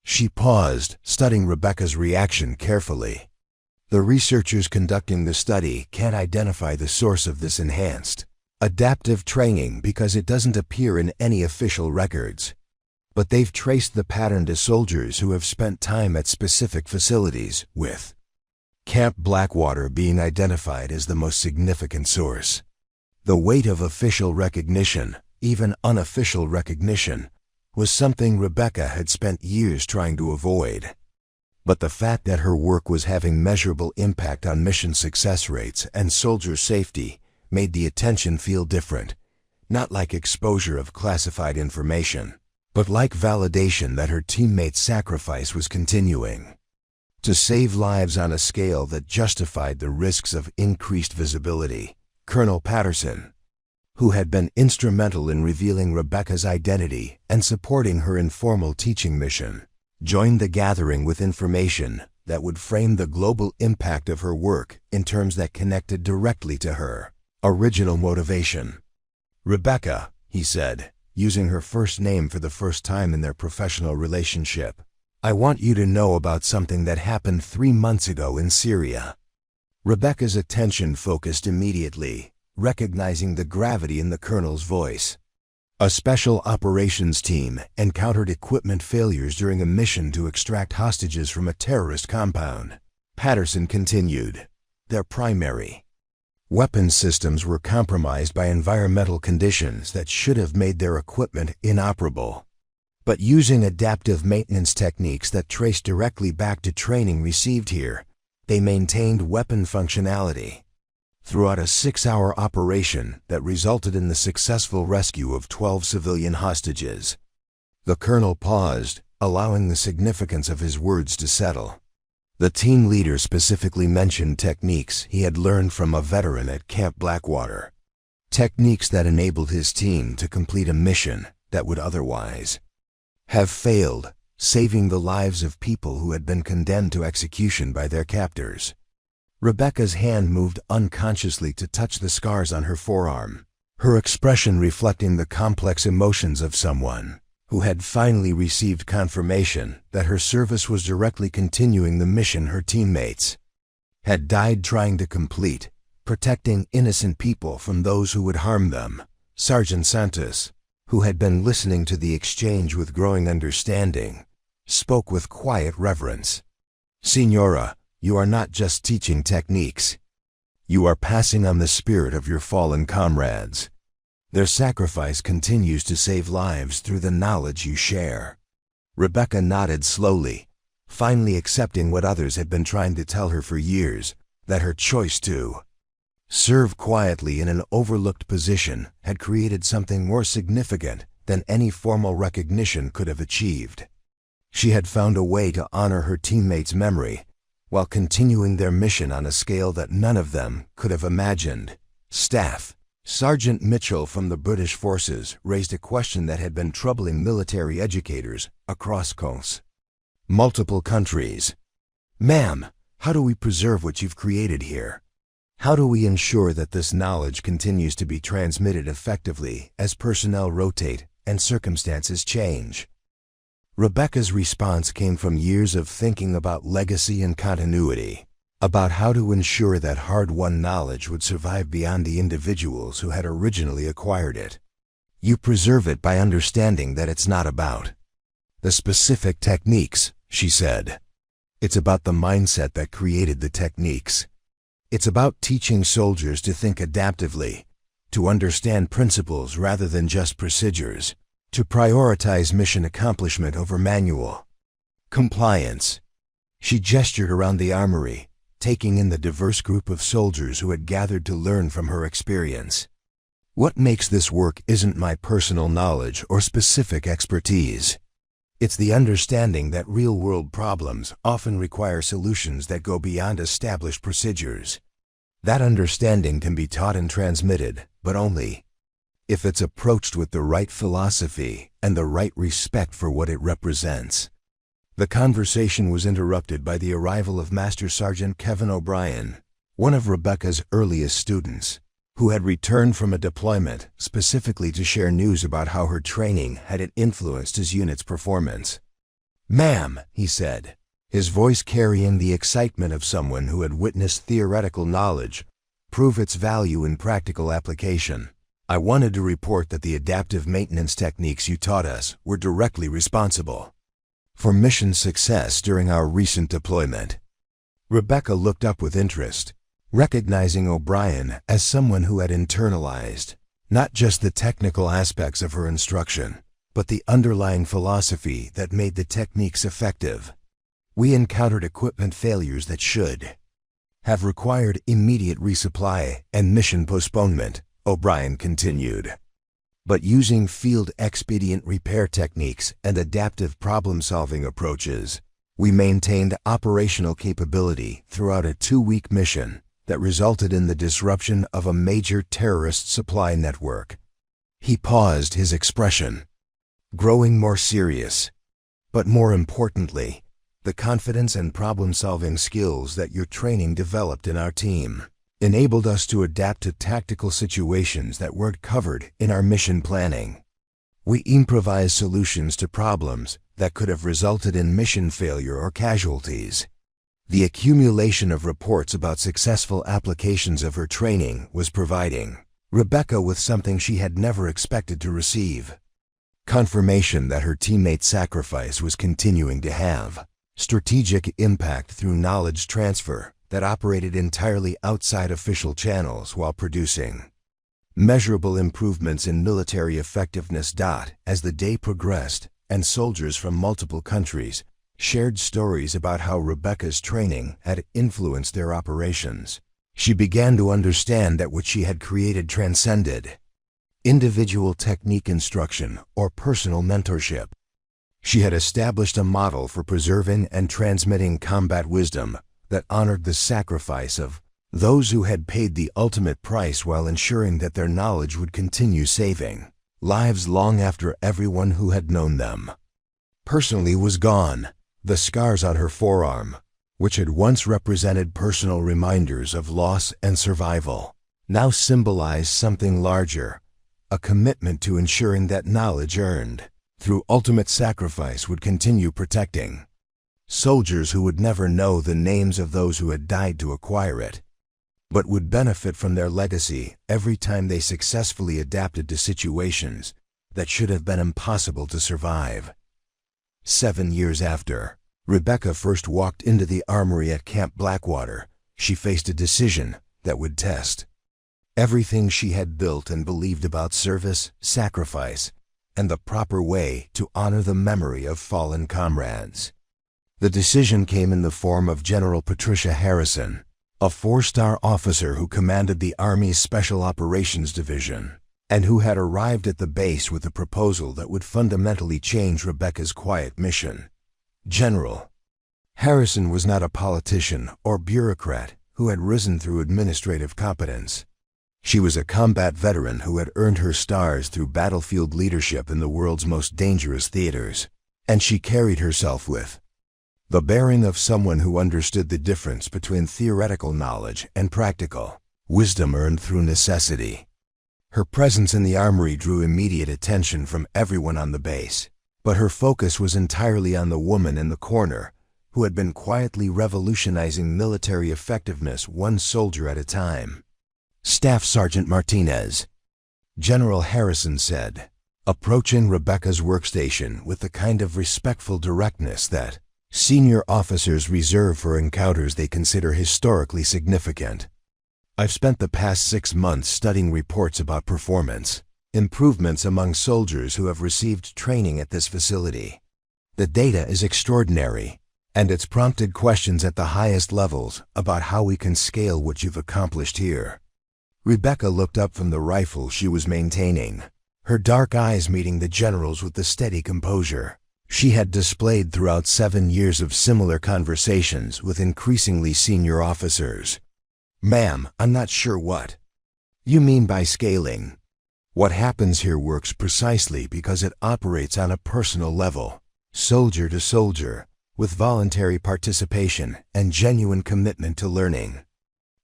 She paused, studying Rebecca's reaction carefully. The researchers conducting the study can't identify the source of this enhanced adaptive training because it doesn't appear in any official records. But they've traced the pattern to soldiers who have spent time at specific facilities, with Camp Blackwater being identified as the most significant source. The weight of official recognition, even unofficial recognition, was something Rebecca had spent years trying to avoid. But the fact that her work was having measurable impact on mission success rates and soldier safety made the attention feel different, not like exposure of classified information, but like validation that her teammates' sacrifice was continuing. To save lives on a scale that justified the risks of increased visibility, Colonel Patterson, who had been instrumental in revealing Rebecca's identity and supporting her informal teaching mission, joined the gathering with information that would frame the global impact of her work in terms that connected directly to her original motivation. "Rebecca," he said, using her first name for the first time in their professional relationship, "I want you to know about something that happened 3 months ago in Syria." Rebecca's attention focused immediately, recognizing the gravity in the colonel's voice. A special operations team encountered equipment failures during a mission to extract hostages from a terrorist compound. Patterson continued. Their primary weapons systems were compromised by environmental conditions that should have made their equipment inoperable. But using adaptive maintenance techniques that trace directly back to training received here, they maintained weapon functionality throughout a 6-hour operation that resulted in the successful rescue of 12 civilian hostages. The colonel paused, allowing the significance of his words to settle. The team leader specifically mentioned techniques he had learned from a veteran at Camp Blackwater, techniques that enabled his team to complete a mission that would otherwise have failed, saving the lives of people who had been condemned to execution by their captors. Rebecca's hand moved unconsciously to touch the scars on her forearm, her expression reflecting the complex emotions of someone who had finally received confirmation that her service was directly continuing the mission her teammates had died trying to complete, protecting innocent people from those who would harm them. Sergeant Santos, who had been listening to the exchange with growing understanding, spoke with quiet reverence. "Signora, you are not just teaching techniques. You are passing on the spirit of your fallen comrades. Their sacrifice continues to save lives through the knowledge you share." Rebecca nodded slowly, finally accepting what others had been trying to tell her for years, that her choice to serve quietly in an overlooked position had created something more significant than any formal recognition could have achieved. She had found a way to honor her teammates' memory while continuing their mission on a scale that none of them could have imagined. Staff Sergeant Mitchell from the British forces raised a question that had been troubling military educators across multiple countries. "Ma'am, how do we preserve what you've created here? How do we ensure that this knowledge continues to be transmitted effectively as personnel rotate and circumstances change?" Rebecca's response came from years of thinking about legacy and continuity, about how to ensure that hard-won knowledge would survive beyond the individuals who had originally acquired it. "You preserve it by understanding that it's not about the specific techniques," she said. "It's about the mindset that created the techniques. It's about teaching soldiers to think adaptively, to understand principles rather than just procedures, to prioritize mission accomplishment over manual compliance." She gestured around the armory, taking in the diverse group of soldiers who had gathered to learn from her experience. "What makes this work isn't my personal knowledge or specific expertise. It's the understanding that real-world problems often require solutions that go beyond established procedures. That understanding can be taught and transmitted, but only if it's approached with the right philosophy and the right respect for what it represents. The conversation was interrupted by the arrival of Master Sergeant Kevin O'Brien, one of Rebecca's earliest students, who had returned from a deployment specifically to share news about how her training had influenced his unit's performance. "Ma'am," he said, his voice carrying the excitement of someone who had witnessed theoretical knowledge prove its value in practical application, "I wanted to report that the adaptive maintenance techniques you taught us were directly responsible for mission success during our recent deployment." Rebecca looked up with interest, recognizing O'Brien as someone who had internalized not just the technical aspects of her instruction, but the underlying philosophy that made the techniques effective. "We encountered equipment failures that should have required immediate resupply and mission postponement," O'Brien continued. "But using field expedient repair techniques and adaptive problem-solving approaches, we maintained operational capability throughout a 2-week mission that resulted in the disruption of a major terrorist supply network." He paused, his expression growing more serious. "But more importantly, the confidence and problem-solving skills that your training developed in our team enabled us to adapt to tactical situations that weren't covered in our mission planning. We improvised solutions to problems that could have resulted in mission failure or casualties." The accumulation of reports about successful applications of her training was providing Rebecca with something she had never expected to receive: confirmation that her teammates' sacrifice was continuing to have strategic impact through knowledge transfer that operated entirely outside official channels while producing measurable improvements in military effectiveness. As the day progressed and soldiers from multiple countries shared stories about how Rebecca's training had influenced their operations, she began to understand that what she had created transcended individual technique instruction or personal mentorship. She had established a model for preserving and transmitting combat wisdom that honored the sacrifice of those who had paid the ultimate price while ensuring that their knowledge would continue saving lives long after everyone who had known them personally was gone. The scars on her forearm, which had once represented personal reminders of loss and survival, now symbolized something larger: a commitment to ensuring that knowledge earned through ultimate sacrifice would continue protecting soldiers who would never know the names of those who had died to acquire it, but would benefit from their legacy every time they successfully adapted to situations that should have been impossible to survive. 7 years after Rebecca first walked into the armory at Camp Blackwater, she faced a decision that would test everything she had built and believed about service, sacrifice, and the proper way to honor the memory of fallen comrades. The decision came in the form of General Patricia Harrison, a 4-star officer who commanded the Army's Special Operations Division, and who had arrived at the base with a proposal that would fundamentally change Rebecca's quiet mission. General Harrison was not a politician or bureaucrat who had risen through administrative competence. She was a combat veteran who had earned her stars through battlefield leadership in the world's most dangerous theaters, and she carried herself with the bearing of someone who understood the difference between theoretical knowledge and practical wisdom earned through necessity. Her presence in the armory drew immediate attention from everyone on the base, but her focus was entirely on the woman in the corner who had been quietly revolutionizing military effectiveness one soldier at a time. "Staff Sergeant Martinez," General Harrison said, approaching Rebecca's workstation with the kind of respectful directness that senior officers reserve for encounters they consider historically significant. "I've spent the past 6 months studying reports about performance improvements among soldiers who have received training at this facility. The data is extraordinary, and it's prompted questions at the highest levels about how we can scale what you've accomplished here." Rebecca looked up from the rifle she was maintaining, her dark eyes meeting the general's with the steady composure she had displayed throughout 7 years of similar conversations with increasingly senior officers. "Ma'am, I'm not sure what you mean by scaling." What happens here works precisely because it operates on a personal level, soldier to soldier, with voluntary participation and genuine commitment to learning.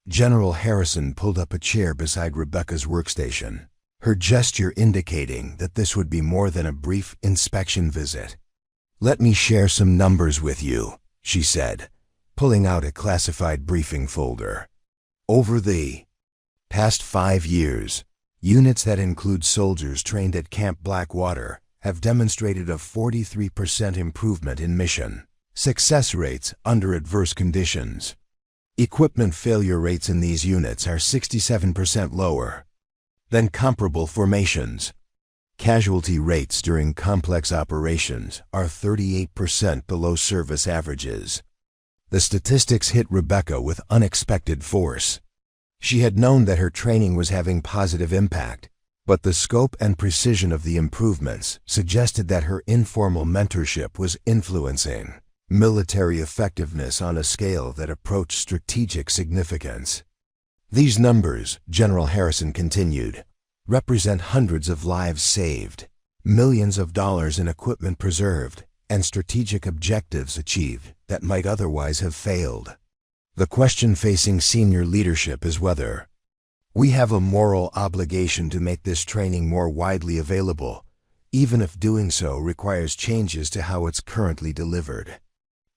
General Harrison pulled up a chair beside Rebecca's workstation, her gesture indicating that this would be more than a brief inspection visit. "Let me share some numbers with you," she said, pulling out a classified briefing folder. "Over the past 5 years, units that include soldiers trained at Camp Blackwater have demonstrated a 43% improvement in mission success rates under adverse conditions. Equipment failure rates in these units are 67% lower than comparable formations. Casualty rates during complex operations are 38% below service averages." The statistics hit Rebecca with unexpected force. She had known that her training was having positive impact, but the scope and precision of the improvements suggested that her informal mentorship was influencing military effectiveness on a scale that approached strategic significance. "These numbers," General Harrison continued, "represent hundreds of lives saved, millions of dollars in equipment preserved, and strategic objectives achieved that might otherwise have failed. The question facing senior leadership is whether we have a moral obligation to make this training more widely available, even if doing so requires changes to how it's currently delivered."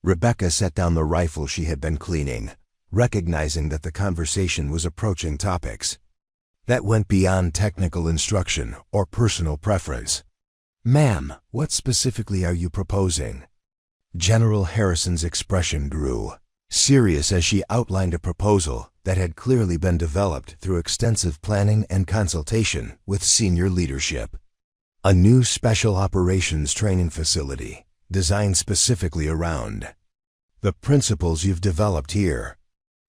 Rebecca set down the rifle she had been cleaning, recognizing that the conversation was approaching topics that went beyond technical instruction or personal preference. "Ma'am, what specifically are you proposing?" General Harrison's expression grew serious as she outlined a proposal that had clearly been developed through extensive planning and consultation with senior leadership. A new special operations training facility designed specifically around the principles you've developed here.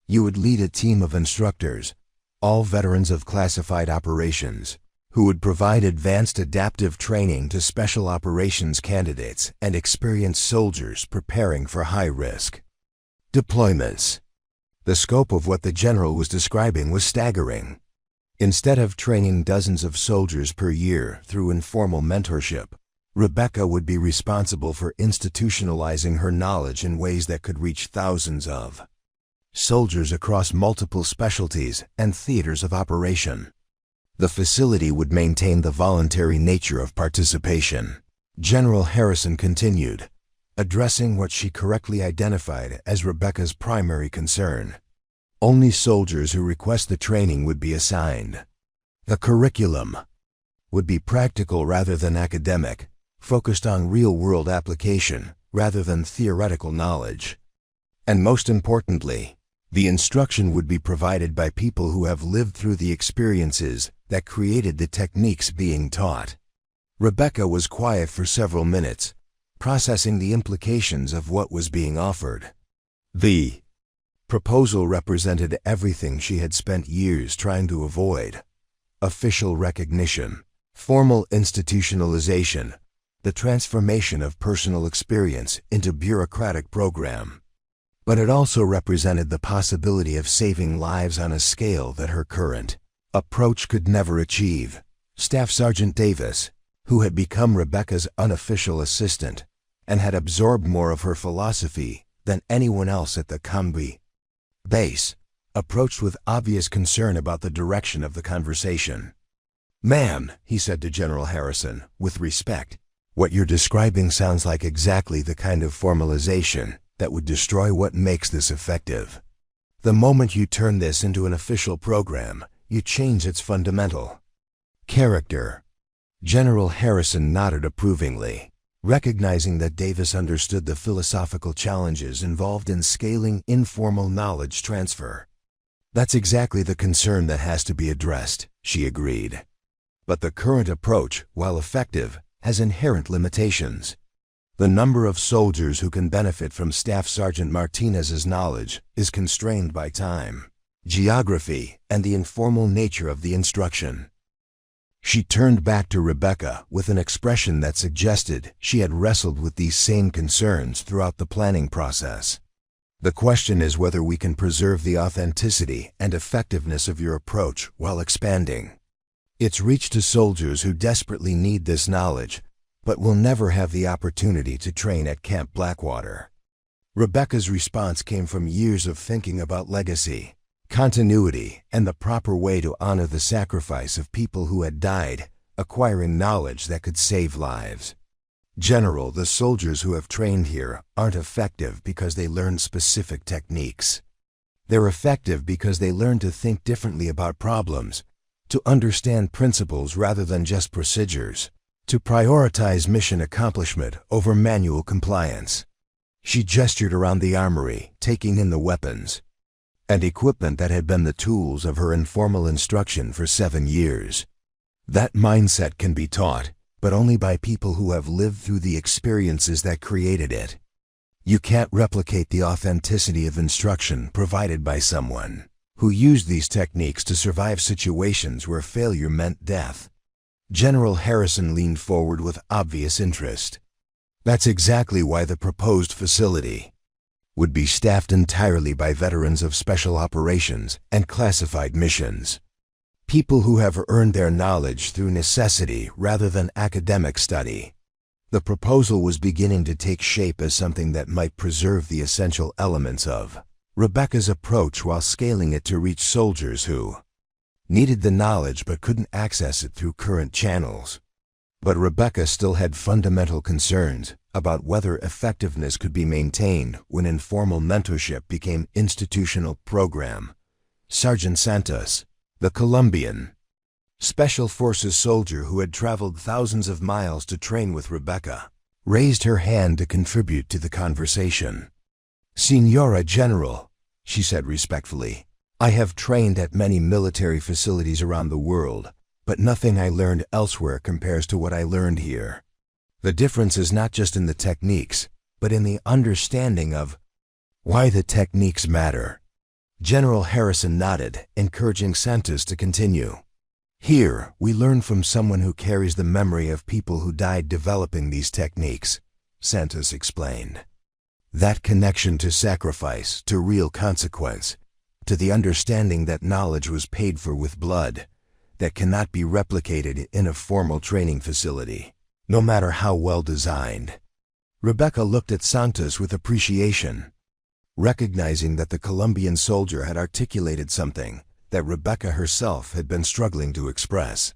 You would lead a team of instructors, all veterans of classified operations, who would provide advanced adaptive training to special operations candidates and experienced soldiers preparing for high-risk deployments. The scope of what the general was describing was staggering. Instead of training dozens of soldiers per year through informal mentorship, Rebecca would be responsible for institutionalizing her knowledge in ways that could reach thousands of soldiers across multiple specialties and theaters of operation. The facility would maintain the voluntary nature of participation. General Harrison continued, addressing what she correctly identified as Rebecca's primary concern. Only soldiers who request the training would be assigned. The curriculum would be practical rather than academic, focused on real-world application rather than theoretical knowledge. And most importantly, the instruction would be provided by people who have lived through the experiences that created the techniques being taught. Rebecca was quiet for several minutes, processing the implications of what was being offered. The proposal represented everything she had spent years trying to avoid: official recognition, formal institutionalization, the transformation of personal experience into bureaucratic program. But it also represented the possibility of saving lives on a scale that her current approach could never achieve. Staff Sergeant Davis, who had become Rebecca's unofficial assistant and had absorbed more of her philosophy than anyone else at the Camp base, approached with obvious concern about the direction of the conversation. "Ma'am," he said to General Harrison, with respect, "what you're describing sounds like exactly the kind of formalization that would destroy what makes this effective. The moment you turn this into an official program, you change its fundamental character." General Harrison nodded approvingly, recognizing that Davis understood the philosophical challenges involved in scaling informal knowledge transfer. "That's exactly the concern that has to be addressed," she agreed. "But the current approach, while effective, has inherent limitations. The number of soldiers who can benefit from Staff Sergeant Martinez's knowledge is constrained by time, geography, and the informal nature of the instruction." She turned back to Rebecca with an expression that suggested she had wrestled with these same concerns throughout the planning process. "The question is whether we can preserve the authenticity and effectiveness of your approach while expanding It's reached to soldiers who desperately need this knowledge, but will never have the opportunity to train at Camp Blackwater. Rebecca's response came from years of thinking about legacy, continuity, and the proper way to honor the sacrifice of people who had died, acquiring knowledge that could save lives. General, the soldiers who have trained here aren't effective because they learned specific techniques. They're effective because they learn to think differently about problems, to understand principles rather than just procedures, to prioritize mission accomplishment over manual compliance. She gestured around the armory, taking in the weapons and equipment that had been the tools of her informal instruction for 7 years. That mindset can be taught, but only by people who have lived through the experiences that created it. You can't replicate the authenticity of instruction provided by someone who used these techniques to survive situations where failure meant death. General Harrison leaned forward with obvious interest. That's exactly why the proposed facility would be staffed entirely by veterans of special operations and classified missions. People who have earned their knowledge through necessity rather than academic study. The proposal was beginning to take shape as something that might preserve the essential elements of Rebecca's approach while scaling it to reach soldiers who needed the knowledge but couldn't access it through current channels. But Rebecca still had fundamental concerns about whether effectiveness could be maintained when informal mentorship became institutional program. Sergeant Santos, the Colombian Special Forces soldier who had traveled thousands of miles to train with Rebecca, raised her hand to contribute to the conversation. "Señora General," she said respectfully, "I have trained at many military facilities around the world, but nothing I learned elsewhere compares to what I learned here. The difference is not just in the techniques, but in the understanding of why the techniques matter." General Harrison nodded, encouraging Santos to continue. "Here, we learn from someone who carries the memory of people who died developing these techniques," Santos explained. "That connection to sacrifice, to real consequence, to the understanding that knowledge was paid for with blood, that cannot be replicated in a formal training facility, no matter how well designed." Rebecca looked at Santos with appreciation, recognizing that the Colombian soldier had articulated something that Rebecca herself had been struggling to express.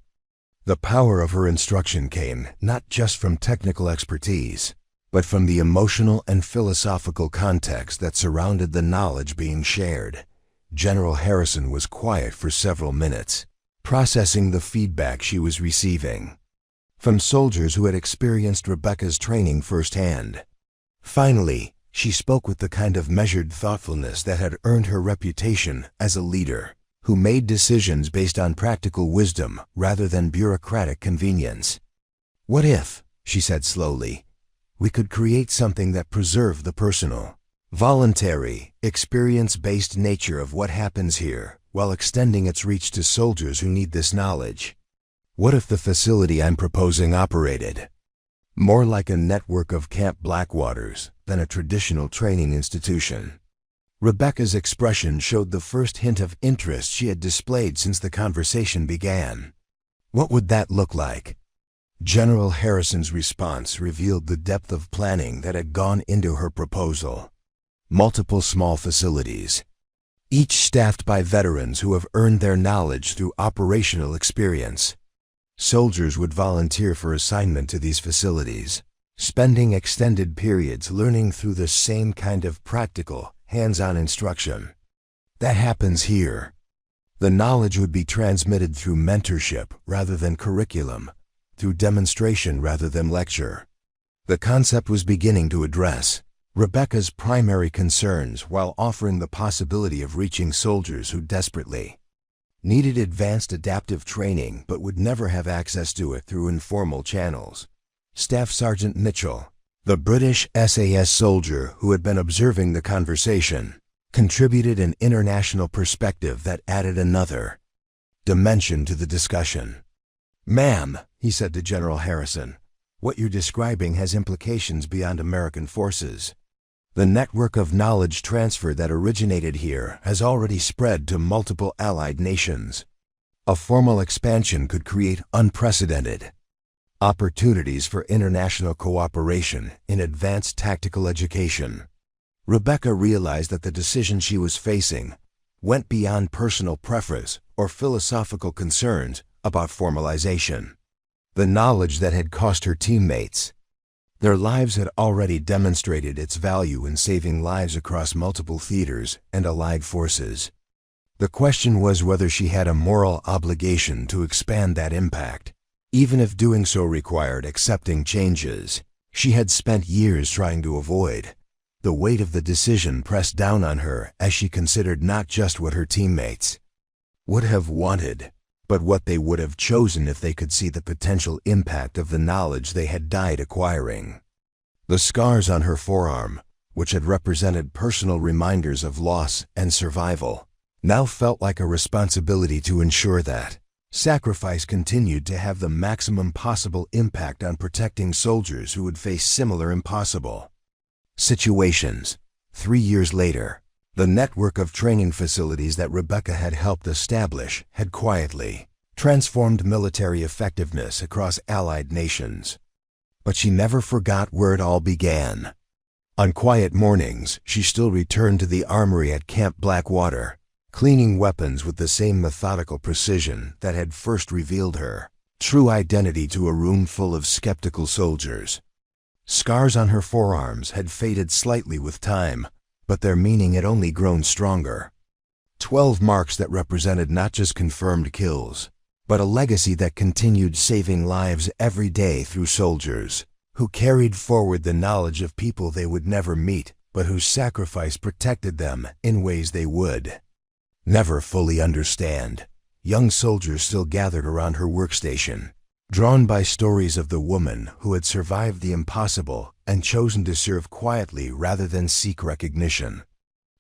The power of her instruction came not just from technical expertise, but from the emotional and philosophical context that surrounded the knowledge being shared. General Harrison was quiet for several minutes, processing the feedback she was receiving from soldiers who had experienced Rebecca's training firsthand. Finally, she spoke with the kind of measured thoughtfulness that had earned her reputation as a leader who made decisions based on practical wisdom rather than bureaucratic convenience. "What if," she said slowly, "we could create something that preserved the personal, voluntary, experience-based nature of what happens here while extending its reach to soldiers who need this knowledge? What if the facility I'm proposing operated more like a network of Camp Blackwaters than a traditional training institution?" Rebecca's expression showed the first hint of interest she had displayed since the conversation began. "What would that look like?" General Harrison's response revealed the depth of planning that had gone into her proposal. Multiple small facilities, each staffed by veterans who have earned their knowledge through operational experience. Soldiers would volunteer for assignment to these facilities, spending extended periods learning through the same kind of practical, hands-on instruction that happens here. The knowledge would be transmitted through mentorship rather than curriculum, through demonstration rather than lecture. The concept was beginning to address Rebecca's primary concerns while offering the possibility of reaching soldiers who desperately needed advanced adaptive training but would never have access to it through informal channels. Staff Sergeant Mitchell, the British SAS soldier who had been observing the conversation, contributed an international perspective that added another dimension to the discussion. "Ma'am," he said to General Harrison, "what you're describing has implications beyond American forces. The network of knowledge transfer that originated here has already spread to multiple allied nations. A formal expansion could create unprecedented opportunities for international cooperation in advanced tactical education. Rebecca realized that the decision she was facing went beyond personal preference or philosophical concerns about formalization. The knowledge that had cost her teammates their lives had already demonstrated its value in saving lives across multiple theaters and allied forces. The question was whether she had a moral obligation to expand that impact, even if doing so required accepting changes she had spent years trying to avoid. The weight of the decision pressed down on her as she considered not just what her teammates would have wanted, but what they would have chosen if they could see the potential impact of the knowledge they had died acquiring. The scars on her forearm, which had represented personal reminders of loss and survival, now felt like a responsibility to ensure that sacrifice continued to have the maximum possible impact on protecting soldiers who would face similar impossible situations. 3 years later, the network of training facilities that Rebecca had helped establish had quietly transformed military effectiveness across allied nations. But she never forgot where it all began. On quiet mornings, she still returned to the armory at Camp Blackwater, cleaning weapons with the same methodical precision that had first revealed her true identity to a room full of skeptical soldiers. Scars on her forearms had faded slightly with time, but their meaning had only grown stronger. 12 marks that represented not just confirmed kills, but a legacy that continued saving lives every day through soldiers who carried forward the knowledge of people they would never meet, but whose sacrifice protected them in ways they would never fully understand. Young soldiers still gathered around her workstation, drawn by stories of the woman who had survived the impossible and chosen to serve quietly rather than seek recognition.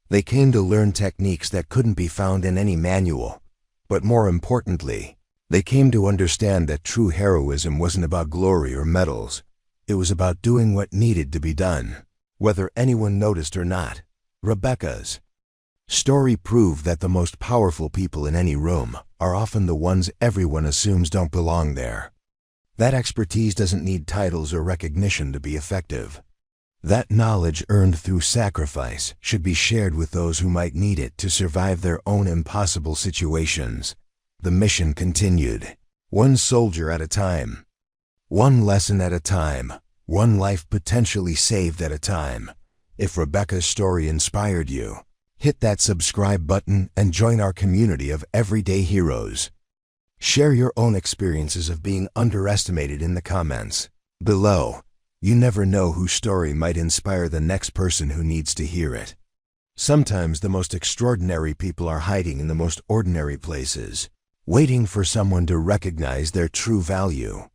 They came to learn techniques that couldn't be found in any manual, but more importantly, they came to understand that true heroism wasn't about glory or medals. It was about doing what needed to be done, whether anyone noticed or not. Rebecca's story proved that the most powerful people in any room are often the ones everyone assumes don't belong there. That expertise doesn't need titles or recognition to be effective. That knowledge earned through sacrifice should be shared with those who might need it to survive their own impossible situations. The mission continued, one soldier at a time, one lesson at a time, one life potentially saved at a time. If Rebecca's story inspired you, hit that subscribe button and join our community of everyday heroes. Share your own experiences of being underestimated in the comments below. You never know whose story might inspire the next person who needs to hear it. Sometimes the most extraordinary people are hiding in the most ordinary places, waiting for someone to recognize their true value.